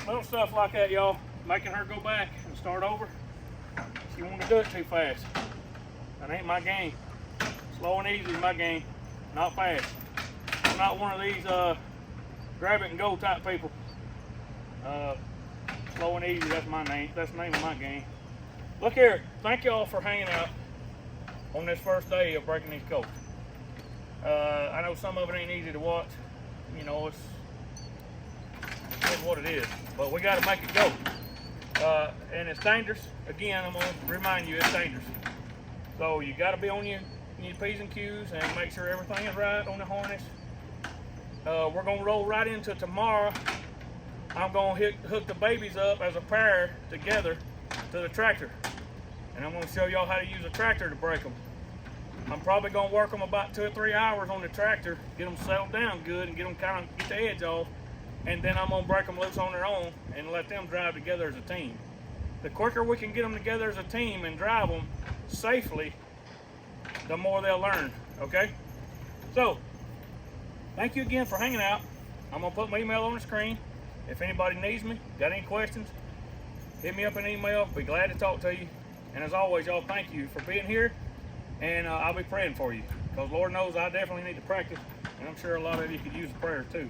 Little stuff like that, y'all, making her go back and start over. She want to do it too fast. That ain't my game. Slow and easy is my game, not fast. I'm not one of these grab it and go type people. Slow and easy, that's my name. That's the name of my game. Look here, thank y'all for hanging out on this first day of breaking these colts. I know some of it ain't easy to watch. You know, it's what it is, but we got to make it go. And it's dangerous. Again, I'm going to remind you, it's dangerous. So you got to be on your P's and Q's and make sure everything is right on the harness. We're going to roll right into tomorrow. I'm going to hook the babies up as a pair together to the tractor. And I'm going to show y'all how to use a tractor to break them. I'm probably going to work them about 2 or 3 hours on the tractor, get them settled down good and get them get the edge off. And then I'm gonna break them loose on their own and let them drive together as a team. The quicker we can get them together as a team and drive them safely, the more they'll learn, okay? So, thank you again for hanging out. I'm gonna put my email on the screen. If anybody needs me, got any questions, hit me up an email, be glad to talk to you. And as always, y'all, thank you for being here. And I'll be praying for you, because Lord knows I definitely need to practice, and I'm sure a lot of you could use a prayer too.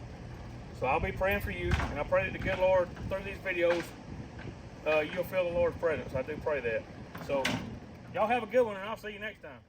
So I'll be praying for you, and I pray that the good Lord, through these videos, you'll feel the Lord's presence. I do pray that. So y'all have a good one, and I'll see you next time.